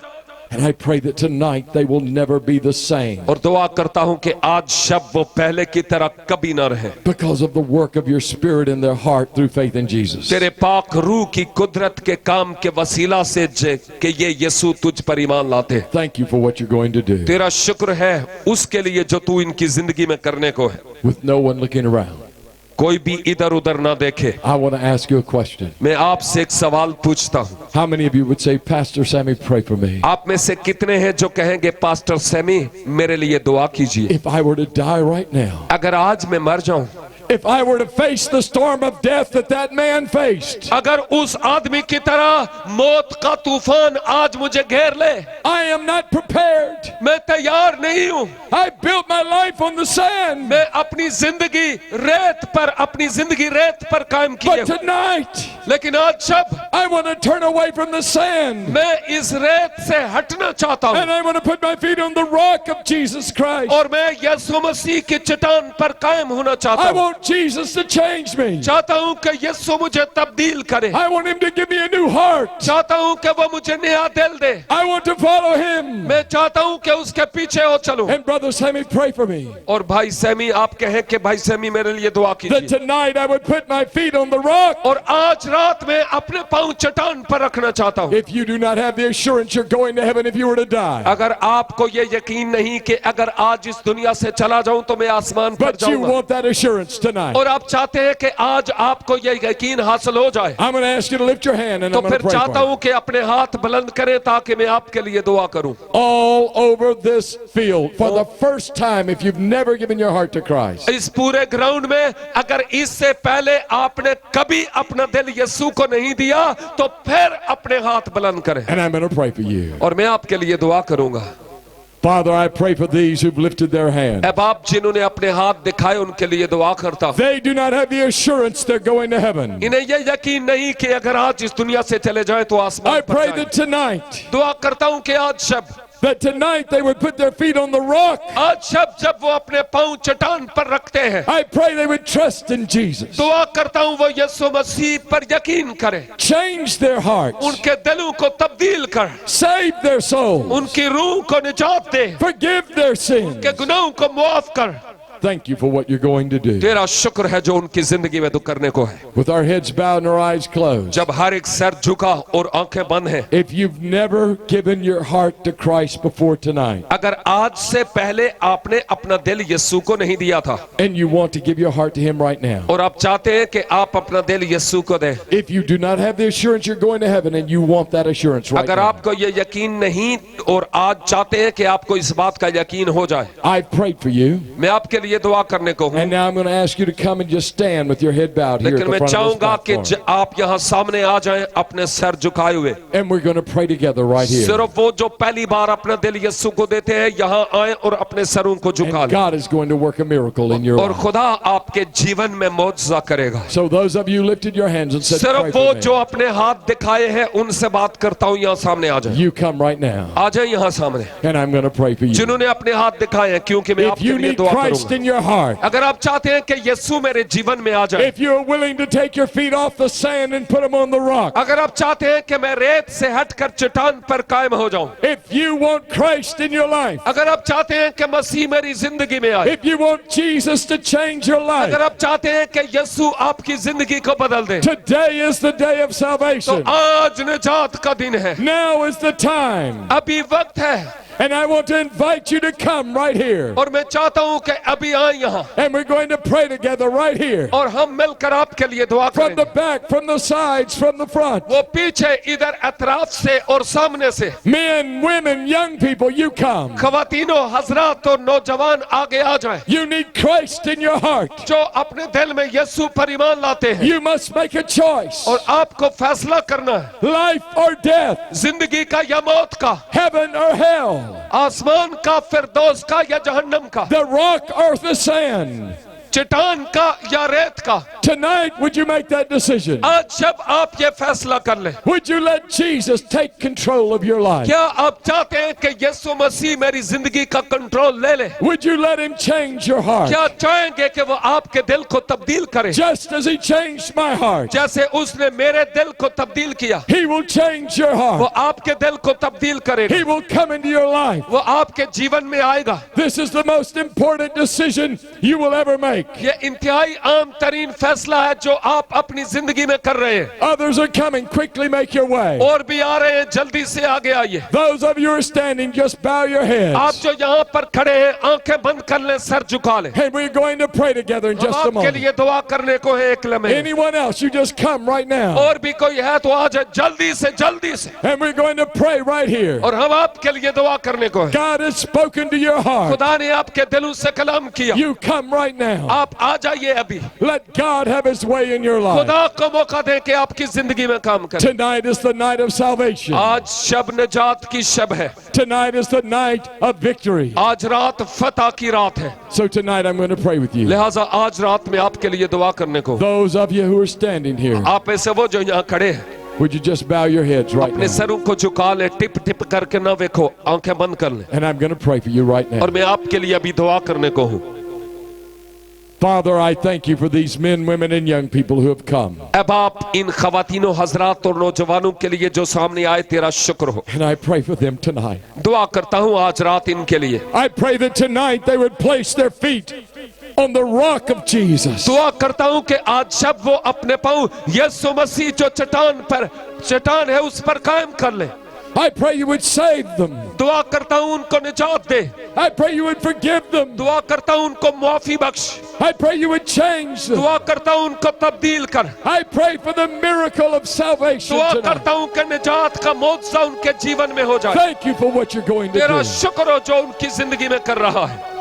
And I pray that tonight they will never be the same और दुआ करता हूं कि आज शब वो पहले की तरह कभी ना रहे, because of the work of your Spirit in their heart through faith in Jesus. तेरे पाक रूह की कुदरत के काम के वसीला से कि ये यीशु तुझ पर ईमान लाते हैं। Thank you for what you're going to do. तेरा शुक्र है उसके लिए जो तू इनकी जिंदगी में करने को है। With no one looking around, कोई भी इधर उधर ना देखे। I want to ask you a question. मैं आपसे एक सवाल पूछता हूँ। How many of you would say, Pastor Sammy, pray for me? आप में से कितने हैं जो कहेंगे पास्टर सैमी मेरे लिए दुआ कीजिए? If I were to die right now, अगर आज मैं मर जाऊं, if I were to face the storm of death that man faced, अगर उस आदमी की तरह मौत का तूफान आज मुझे घेर ले, I am not prepared. मैं तैयार नहीं हूँ। I built my life on the sand. मैं अपनी जिंदगी रेत पर कायम किए But हूँ। tonight, लेकिन आज जब I want to turn away from the sand. मैं इस रेत से हटना चाहता हूँ And I want to put my feet on the rock of Jesus Christ. और मैं यीशु मसीह की चट्टान पर कायम होना चाहता I हूँ। want Jesus to change me. चाहता हूँ कि यीशु मुझे तब्दील करे। I want him to give me a new heart. चाहता हूँ कि वो मुझे नया दिल दे। I want to follow him. मैं चाहता हूँ कि उसके पीछे हो चलूं। And Brother Sammy, pray for me. और भाई सैमी आप कहें कि भाई सैमी मेरे लिए दुआ That कीजिए। tonight I would put my feet on the rock. और आज रात में अपने पांव चट्टान पर रखना चाहता हूँ। If you do not have the assurance you're going to heaven if you were to die, अगर आपको ये यकीन नहीं कि अगर आज इस दुनिया से चला जाऊं तो मैं आसमान पर but you जाऊंगा, want that assurance tonight, और आप चाहते हैं कि आज आपको ये यकीन हासिल हो जाए, I'm going to ask you to lift your hand and तो I'm going फिर to pray चाहता for you. हूं कि अपने हाथ बुलंद करें ताकि मैं आपके लिए दुआ करूं। All over this field, for the first time, if you've never given your heart to Christ, इस पूरे ग्राउंड में अगर इससे पहले आपने कभी अपना दिल यीशु को नहीं दिया तो फिर अपने हाथ बुलंद करें and I'm going to pray for you. और मैं आपके लिए दुआ करूंगा। Father, I pray for these who've lifted their hand. अब आप जिन्होंने अपने हाथ दिखाए उनके लिए दुआ करता हूं। They do not have the assurance they're going to heaven. इन्हें ये यकीन नहीं कि अगर आज इस दुनिया से चले जाएं तो आसमान I पर pray जाएं। that tonight, दुआ करता हूं कि आज they would put their feet on the rock. जब वो अपने पांव चट्टान पर रखते हैं, I pray they would trust in Jesus. दुआ करता हूं वो यीशु मसीह पर यकीन करें, Change their hearts. उनके दिलों को तब्दील कर, Save their souls. उनकी रूह को निजात दे, Forgive their sins. उनके गुनाहों को माफ कर। Thank you for what you're going to do. तेरा शुक्र है जो उनकी जिंदगी में तू करने को है। With our heads bowed and our eyes closed, जब हर एक सर झुका और आंखें बंद हैं, if you've never given your heart to Christ before tonight, अगर आज से पहले आपने अपना दिल यीशु को नहीं दिया था and you want to give your heart to Him right now, और आप चाहते हैं कि आप अपना दिल यीशु को दें, if you do not have the assurance you're going to heaven and you want that assurance right अगर now, आपको ये यकीन नहीं और आज चाहते हैं कि आपको इस बात का यकीन हो जाए, I've prayed for you. मैं आपके लिए दुआ करने को हूँ। And now I'm going to ask you to come and just stand with your head bowed here at लेकिन the मैं front of this चाहूंगा कि platform. आप यहाँ सामने आ जाएं अपने सर झुकाए हुए। And we're going to pray together right here. सिर्फ वो जो पहली बार अपना दिल यीशु को देते हैं यहाँ आए और अपने सरों को झुका And लें God is going to work a miracle in your और life. खुदा आपके जीवन में मौजज़ा करेगा। So those of you lifted your hands and said, pray सिर्फ वो for जो me. अपने हाथ दिखाए हैं उनसे बात करता हूँ, यहाँ सामने आ जाए, You come right now आ जाए यहाँ सामने, and I'm going to pray for you. जिन्होंने अपने हाथ दिखाए हैं, क्योंकि मैं If आपके you लिए need दुआ Christ करूंगा। in your heart, अगर आप चाहते हैं कि यीशु मेरे जीवन में आ जाए, if you're willing to take your feet off the sand and put them on the rock, अगर आप चाहते हैं कि मैं रेत से हटकर चट्टान पर कायम हो जाऊं, if you want Christ in your life, अगर आप चाहते हैं कि मसीह मेरी जिंदगी में आए, if you want Jesus to change your life, अगर आप चाहते हैं कि यीशु आपकी जिंदगी को बदल दे, today is the day of तो salvation. आज निजात का दिन है, Now is the time. अभी वक्त है And I want to invite you to come right here. और मैं चाहता हूं कि अभी आए यहाँ And we're going to pray together right here. और हम मिलकर आपके लिए दुआ From the करें। back, from the sides, from the front. वो पीछे इधर अतराफ से और सामने से, Men, women, young people, you come. खवातीनों, हजरात और नौजवान आगे आ जाएं, You need Christ in your heart. जो अपने दिल में यीशु पर ईमान लाते हैं You must make a choice. और आपको फैसला करना है, Life or death, जिंदगी का या मौत का, heaven or hell, आसमान का, फिरदौस का या जहन्नम का, the rock or the sand. चट्टान का या रेत का। Tonight, would you make that decision? आज जब आप ये फैसला कर लें, Would you let Jesus take control of your life? क्या आप चाहते हैं कि यीशु मसीह मेरी जिंदगी का कंट्रोल ले ले? Would you let him change your heart? क्या चाहेंगे कि वो आपके दिल को तब्दील करे, Just as he changed my heart, जैसे उसने मेरे दिल को तब्दील किया? he will change your वो heart. आपके दिल को तब्दील करेगा, He will come into your life. वो आपके जीवन में आएगा। This is the most important decision you will ever make. make. ये इंतहाई आम तरीन फैसला है जो आप अपनी जिंदगी में कर रहे हैं। Others are coming. Quickly make your way. और भी आ रहे हैं, जल्दी से आगे आइए। Those of you who are standing, just bow your आप heads. जो यहाँ पर खड़े हैं, आंखें बंद कर लें, सर झुका लें। And we're going to pray together in हम just a आपके moment. लिए दुआ करने को है एक लम्हे। Anyone else, you just come right now. और भी कोई है तो आ जाए जल्दी से, जल्दी से। And we're going to pray right here. और हम आपके लिए दुआ करने को है। God has spoken to your heart. खुदा ने आपके दिलों से कलाम किया। You come right now. आप आ जाइए अभी। Let God have his way in your life. खुदा को मौका दे कि आपकी जिंदगी में काम करे। Tonight is the night of salvation. आज शब निजात की शब है। Tonight is the night of victory. आज रात फतह की रात है। So tonight I'm going to pray with you. लिहाजा आज रात में आपके लिए दुआ करने को। Those of you who are standing here, आप ऐसे वो जो यहाँ खड़े हैं, would you just bow your heads right अपने now? सरों को झुका ले, टिप टिप करके ना देखो, आंखें बंद कर ले। And I'm going to pray for you right now. और मैं आपके लिए अभी दुआ करने को हूँ। Father, I thank you for these men, women, and young people who have come. अब आप इन खवातीनों, हजरात और नौजवानों के लिए जो सामने आए, तेरा शुक्र हो। And I pray for them tonight. दुआ करता हूँ आज रात इनके लिए। I pray that tonight they would place their feet on the rock of Jesus. दुआ करता हूँ कि आज जब वो अपने पाँव यीशु मसीह जो चट्टान है उस पर कायम कर ले। I pray you would save them. दुआ करता हूँ उनको निजात दे। I pray you would forgive them. दुआ करता हूँ उनको माफी बख्श। I pray you would change them. दुआ करता हूँ उनको तब्दील कर। I pray for the miracle of salvation दुआ tonight. करता हूँ कि निजात का मौजज़ा उनके जीवन में हो जाए। Thank you for what you're going to तेरा do. शुक्र हो जो उनकी जिंदगी में कर रहा है।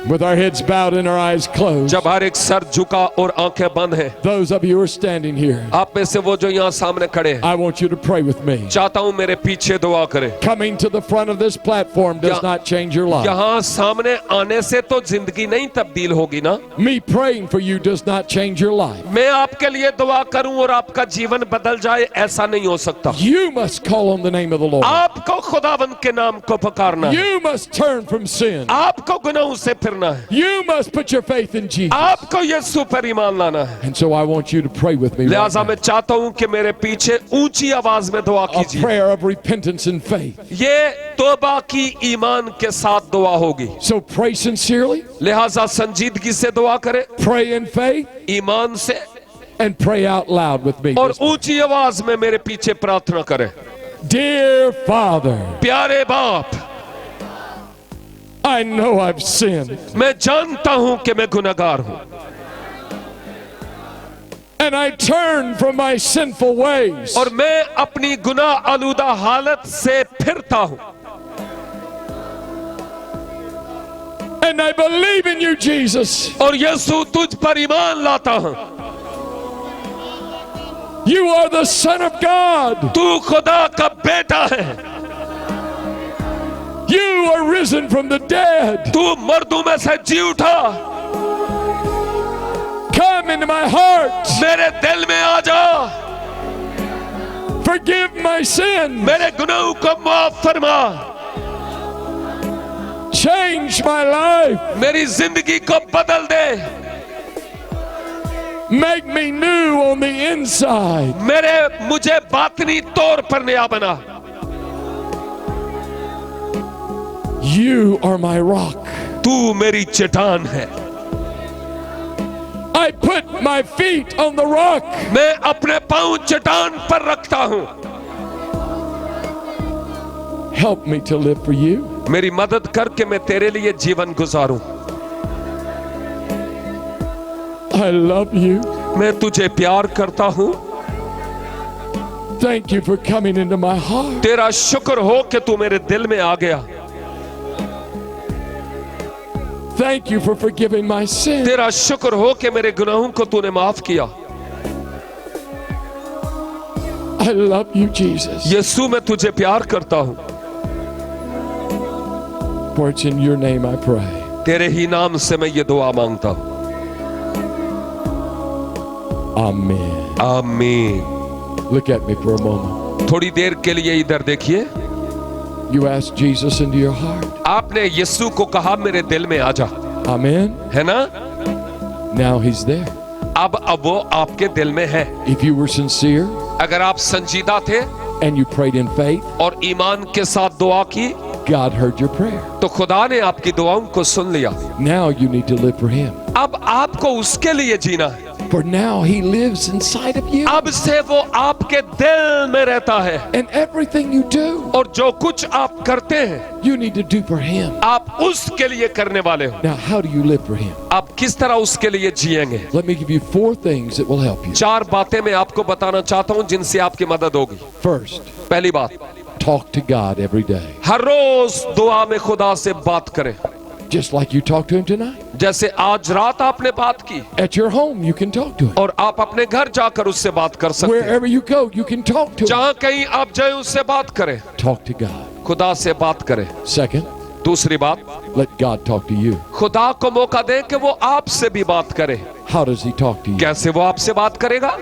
With our heads bowed and our eyes closed, जब हर एक सर झुका और आंखें बंद हैं, those of you who are standing here, आप में से वो जो यहाँ सामने खड़े हैं, I want you to pray with me. चाहता हूँ मेरे पीछे दुआ करें। Coming to the front of this platform does not change your life. यहाँ सामने आने से तो जिंदगी नहीं तब्दील होगी ना। Me praying for you does not change your life. मैं आपके लिए दुआ करूं और आपका जीवन बदल जाए, ऐसा नहीं हो सकता। You must call on the name of the Lord. आपको खुदावंद के नाम को पुकारना है। You must turn from sin. आपको गुनाहों से फिरना है। You must put your faith in Jesus. आपको यीशु पर ईमान लाना है। And so I want you to pray with me right लिहाजा now. मैं चाहता हूं कि मेरे पीछे ऊंची आवाज में दुआ A कीजिए। prayer of repentance and faith. ये तौबा की ईमान के साथ दुआ होगी। So pray sincerely, लिहाजा संजीदगी से दुआ करें, pray in faith, ईमान से, and pray out loud with me. और ऊंची आवाज में मेरे पीछे प्रार्थना करें। Dear Father, प्यारे बाप, I know I've sinned, मैं जानता हूं कि मैं गुनहगार हूं and I turn from my sinful ways. और मैं अपनी गुनाह आलूदा हालत से फिरता हूं And I believe in you, Jesus. और यीशु तुझ पर ईमान लाता हूं। You are the Son of God. तू खुदा का बेटा है। You are risen from the dead. तू मर्दों में से जी उठा। Come into my heart. मेरे दिल में आ जा। Forgive my sin. मेरे गुनाहों को माफ फरमा। Change my life. मेरी जिंदगी को बदल दे। Make me new on the inside. मुझे बातनी तौर पर नया बना। You are my rock. तू मेरी चट्टान है। I put my feet on the rock. मैं अपने पांव चट्टान पर रखता हूं। Help me to live for you. मेरी मदद करके मैं तेरे लिए जीवन गुजारूं। I love you. मैं तुझे प्यार करता हूं। Thank you for coming into my heart. तेरा शुक्र हो कि तू मेरे दिल में आ गया। Thank you for forgiving my sin. तेरा शुक्र हो कि मेरे गुनाहों को तूने माफ किया। I love you, Jesus. यीशु मैं तुझे प्यार करता हूं। For it's in your name I pray. तेरे ही नाम से मैं ये दुआ मांगता हूं। Amen. आमीन। Look at me for a moment. थोड़ी देर के लिए इधर देखिए। You asked Jesus into your heart. आपने यीशु को कहा मेरे दिल में आ जा। Amen. है ना? Now he's there. अब वो आपके दिल में है। If you were sincere अगर आप संजीदा थे and you prayed in faith, और ईमान के साथ दुआ की, God heard your prayer. तो खुदा ने आपकी दुआओं को सुन लिया। Now you need to live for Him. अब आपको उसके लिए जीना है। For now He lives inside of you. अब से वो आपके दिल में रहता है, And everything you do, और जो कुछ आप करते हैं you need to do for Him. आप उसके लिए करने वाले हो। Now, how do you live for Him? आप किस तरह उसके लिए जिएंगे? Let me give you 4 things that will help you. 4 बातें मैं आपको बताना चाहता हूं जिनसे आपकी मदद होगी। First, पहली बात, talk to God every day. हर रोज दुआ में खुदा से बात करें, Just like you talk to Him tonight. जैसे आज रात आपने बात की, At your home, you can talk to Him. और आप अपने घर जाकर उससे बात कर सकते हैं। Wherever you go, you can talk to Him. जहां कहीं आप जाए उससे बात करें, Talk to God. खुदा से बात करें। Second, दूसरी बात, let God talk to you. खुदा को मौका दें कि वो आपसे भी बात करे। How does He talk to you? कैसे वो आपसे बात करेगा?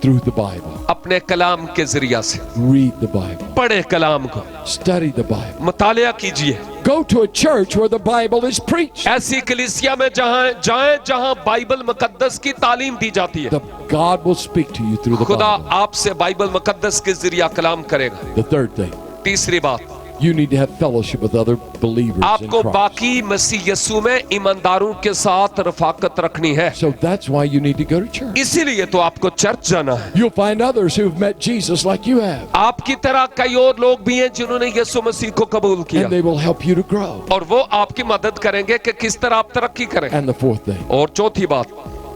Through the Bible. अपने कलाम के जरिया से। Read the Bible. पढ़े कलाम को, Study the Bible. मुतालिया कीजिए। Go to a church where the Bible is preached. ऐसी कलीसिया में जहां जाएं जहां बाइबल मुकद्दस की तालीम दी जाती है। God will speak to you through the खुदा Bible. आपसे बाइबल मुकद्दस के जरिया कलाम करेगा। The third thing, तीसरी बात, you need to have fellowship with other believers in आपको Christ. बाकी मसीह यीशु में ईमानदारों के साथ रफाकत रखनी है। So that's why you need to go to church. इसीलिए तो आपको चर्च जाना है। You'll find others who've met Jesus like you have, आपकी तरह कई और लोग भी हैं जिन्होंने यीशु मसीह को कबूल किया, and they will help you to grow. और वो आपकी मदद करेंगे कि किस तरह आप तरक्की करें। And the fourth thing, और चौथी बात,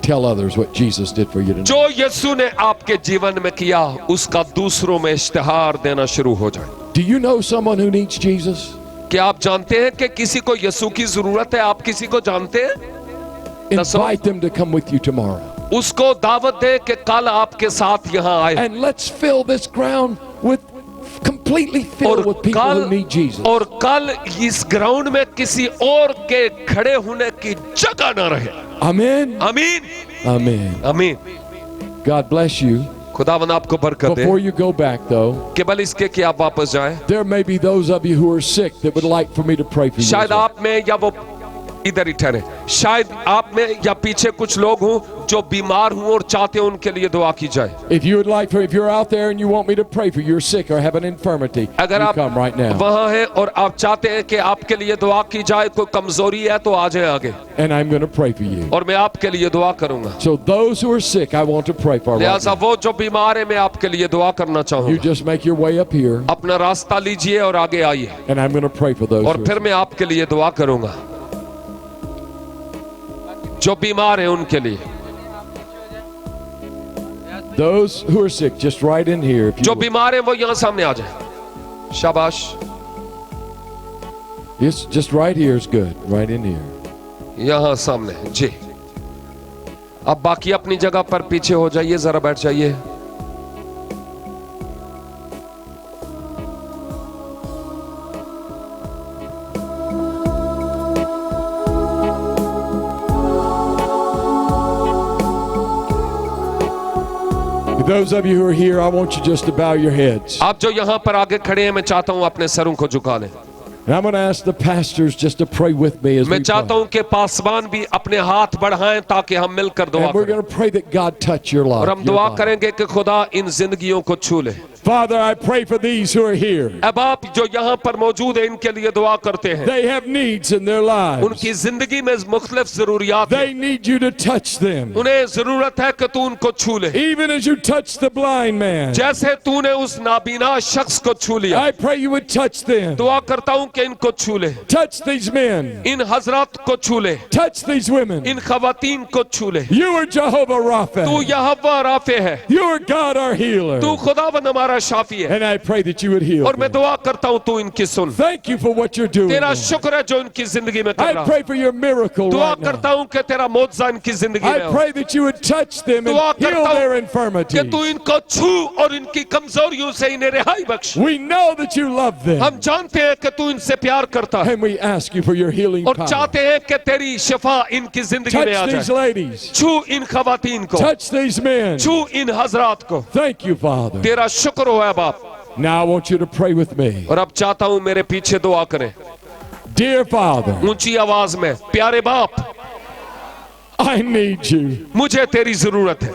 tell others what Jesus did for you tonight. जो यीशु ने आपके जीवन में किया उसका दूसरों में इश्तिहार देना शुरू हो जाए। Do you know someone who needs Jesus? क्या आप जानते हैं कि किसी को यीशु की जरूरत है? आप किसी को जानते हैं? Invite them to come with you tomorrow. उसको दावत दे कि कल आपके साथ यहाँ आए, And let's fill this ground with completely filled with people who need Jesus. और कल इस ग्राउंड में किसी और के खड़े होने की जगह ना रहे। Amen. आमीन, Amen. आमीन। God bless you. खुदावन आपको बरकत दे। Before you go back though, केवल इसके कि आप वापस जाएं, there may be those of you who are sick that would like for me to pray for you. शायद आप में या वो इधर ही ठहरे, शायद आप में या पीछे कुछ लोग हों जो बीमार हों और चाहते हैं उनके लिए दुआ की जाए। If you would like for, if you're out there and you want me to pray for you, you're sick or have an infirmity, अगर you आप come right now. वहाँ हैं और आप चाहते हैं कि आपके लिए दुआ की जाए, कोई कमजोरी है तो आ जाए आगे, And I'm going to pray for you. और मैं आपके लिए दुआ करूंगा। So those who are sick, I want to pray for right लिहाजा now. वो जो बीमार है मैं आपके लिए दुआ करना You चाहूंगा। just make your way up here, अपना रास्ता लीजिए और आगे आइए, and I'm going to pray for those और who are फिर sick. मैं आपके लिए दुआ करूंगा। जो बीमार है उनके लिए, Those who are sick, just right in here. If जो you would. बीमार है वो यहाँ सामने आ जाए। शाबाश, Yes, just right here is good. Right in here. यहाँ सामने जी। अब बाकी अपनी जगह पर पीछे हो जाइए, जरा बैठ जाइए। Those of you who are here, I want you just to bow your heads. आप जो यहाँ पर आगे खड़े हैं, मैं चाहता हूँ अपने सरों को झुका लें। And I'm going to ask the pastors just to pray with me as मैं we चाहता pray. हूँ कि पासवान भी अपने हाथ बढ़ाएं ताकि हम मिलकर दुआ And we're करें, going to pray that God touch your life. और हम your दुआ life. करेंगे कि खुदा इन जिंदगियों को छू ले। Father, I pray for these who are here. अब आप जो यहाँ पर मौजूद हैं इनके लिए दुआ करते हैं। They have needs in their lives. उनकी जिंदगी में मुख्तलिफ जरूरियात हैं। They need you to touch them. उन्हें जरूरत है कि तू उनको छू ले, Even as you touch the blind man. जैसे तूने उस नाबीना शख्स को छू लिया। I pray you would touch them. दुआ करता हूँ कि इनको छू ले, Touch these men. इन हजरात को छू ले, Touch these women. इन खवातीन को छू ले। You are Jehovah तू Rapha. यहोवा राफे है, You are God our healer. तू खुदावंद हमारा शाफी है, And I pray that you would heal और मैं them. दुआ करता हूँ तू इनकी सुन। Thank you for what you're doing. तेरा Lord. शुक्र है जो इनकी जिंदगी में कर I रहा है। pray for your miracle दुआ right करता now. हूँ कि तेरा मौजज़ा इनकी जिंदगी में I हो, pray that you would touch them and दुआ heal करता their हूँ infirmities. कि तू इनको छू और इनकी कमजोरियों से इन्हें रिहाई बख्श। We know that you love them. हम जानते हैं कि तू इनसे प्यार करता है, And we ask you for your healing और power. चाहते हैं कि तेरी शिफा इनकी जिंदगी में आ Touch these जाए। ladies. छू इन खवातीन को, Touch these men. छू इन हजरात को। Thank you, Father. तेरा शुक्र हो है बाप। Now I want you to pray with me. और अब चाहता हूँ मेरे पीछे दुआ करें Dear Father, ऊंची आवाज में, प्यारे बाप, I need you. मुझे तेरी जरूरत है,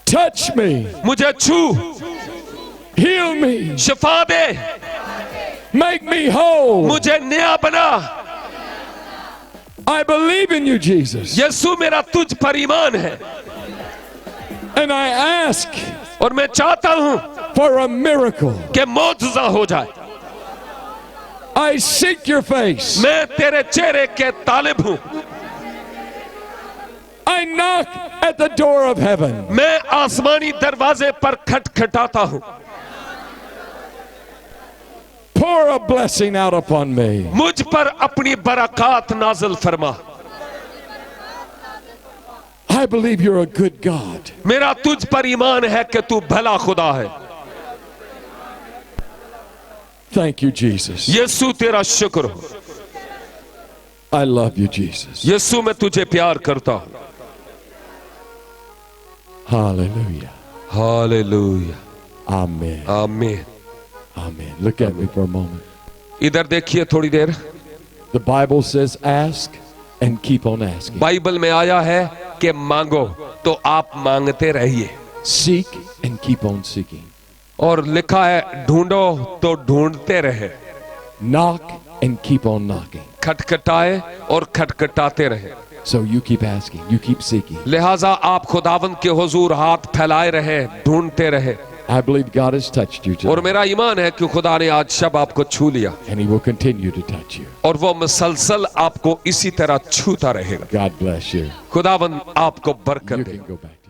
Touch me. मुझे छू, Heal me. शिफा दे, Make me whole. मुझे नया बना। I believe in you, Jesus. यीशु मेरा तुझ पर ईमान है And I ask और मैं चाहता हूं for a miracle. कि मौजूदा हो जाए। I seek your face. मैं तेरे चेहरे के तालिब हूं। I knock at the door of heaven. मैं आसमानी दरवाजे पर खटखटाता हूं। Pour a blessing out upon me. मुझ पर अपनी बरकत नाज़िल फरमा। I believe you're a good God. मेरा तुझ पर ईमान है कि तू भला खुदा है। Thank you, Jesus. यीशु तेरा शुक्र हो। I love you, Jesus. यीशु मैं तुझे प्यार करता हूं। Hallelujah. हालेलुया। Amen. आमीन। Amen. Look at me for a moment. इधर देखिए थोड़ी देर। The Bible says ask and keep on asking. Bible में आया है कि मांगो तो आप मांगते रहिए, Seek and keep on seeking. और लिखा है ढूंढो तो ढूंढते रहे, Knock and keep on knocking. खटखटाए और खटखटाते रहे। So you keep asking, you keep seeking. लिहाजा आप खुदावंद के हुजूर हाथ फैलाए रहे, ढूंढते रहे। I believe God has touched you और today, मेरा ईमान है कि खुदा ने आज शब आपको छू लिया and He will continue to touch you. और वो मुसलसल आपको इसी तरह छूता रहेगा। God bless you. खुदावंद आपको बरकत You they. can go back.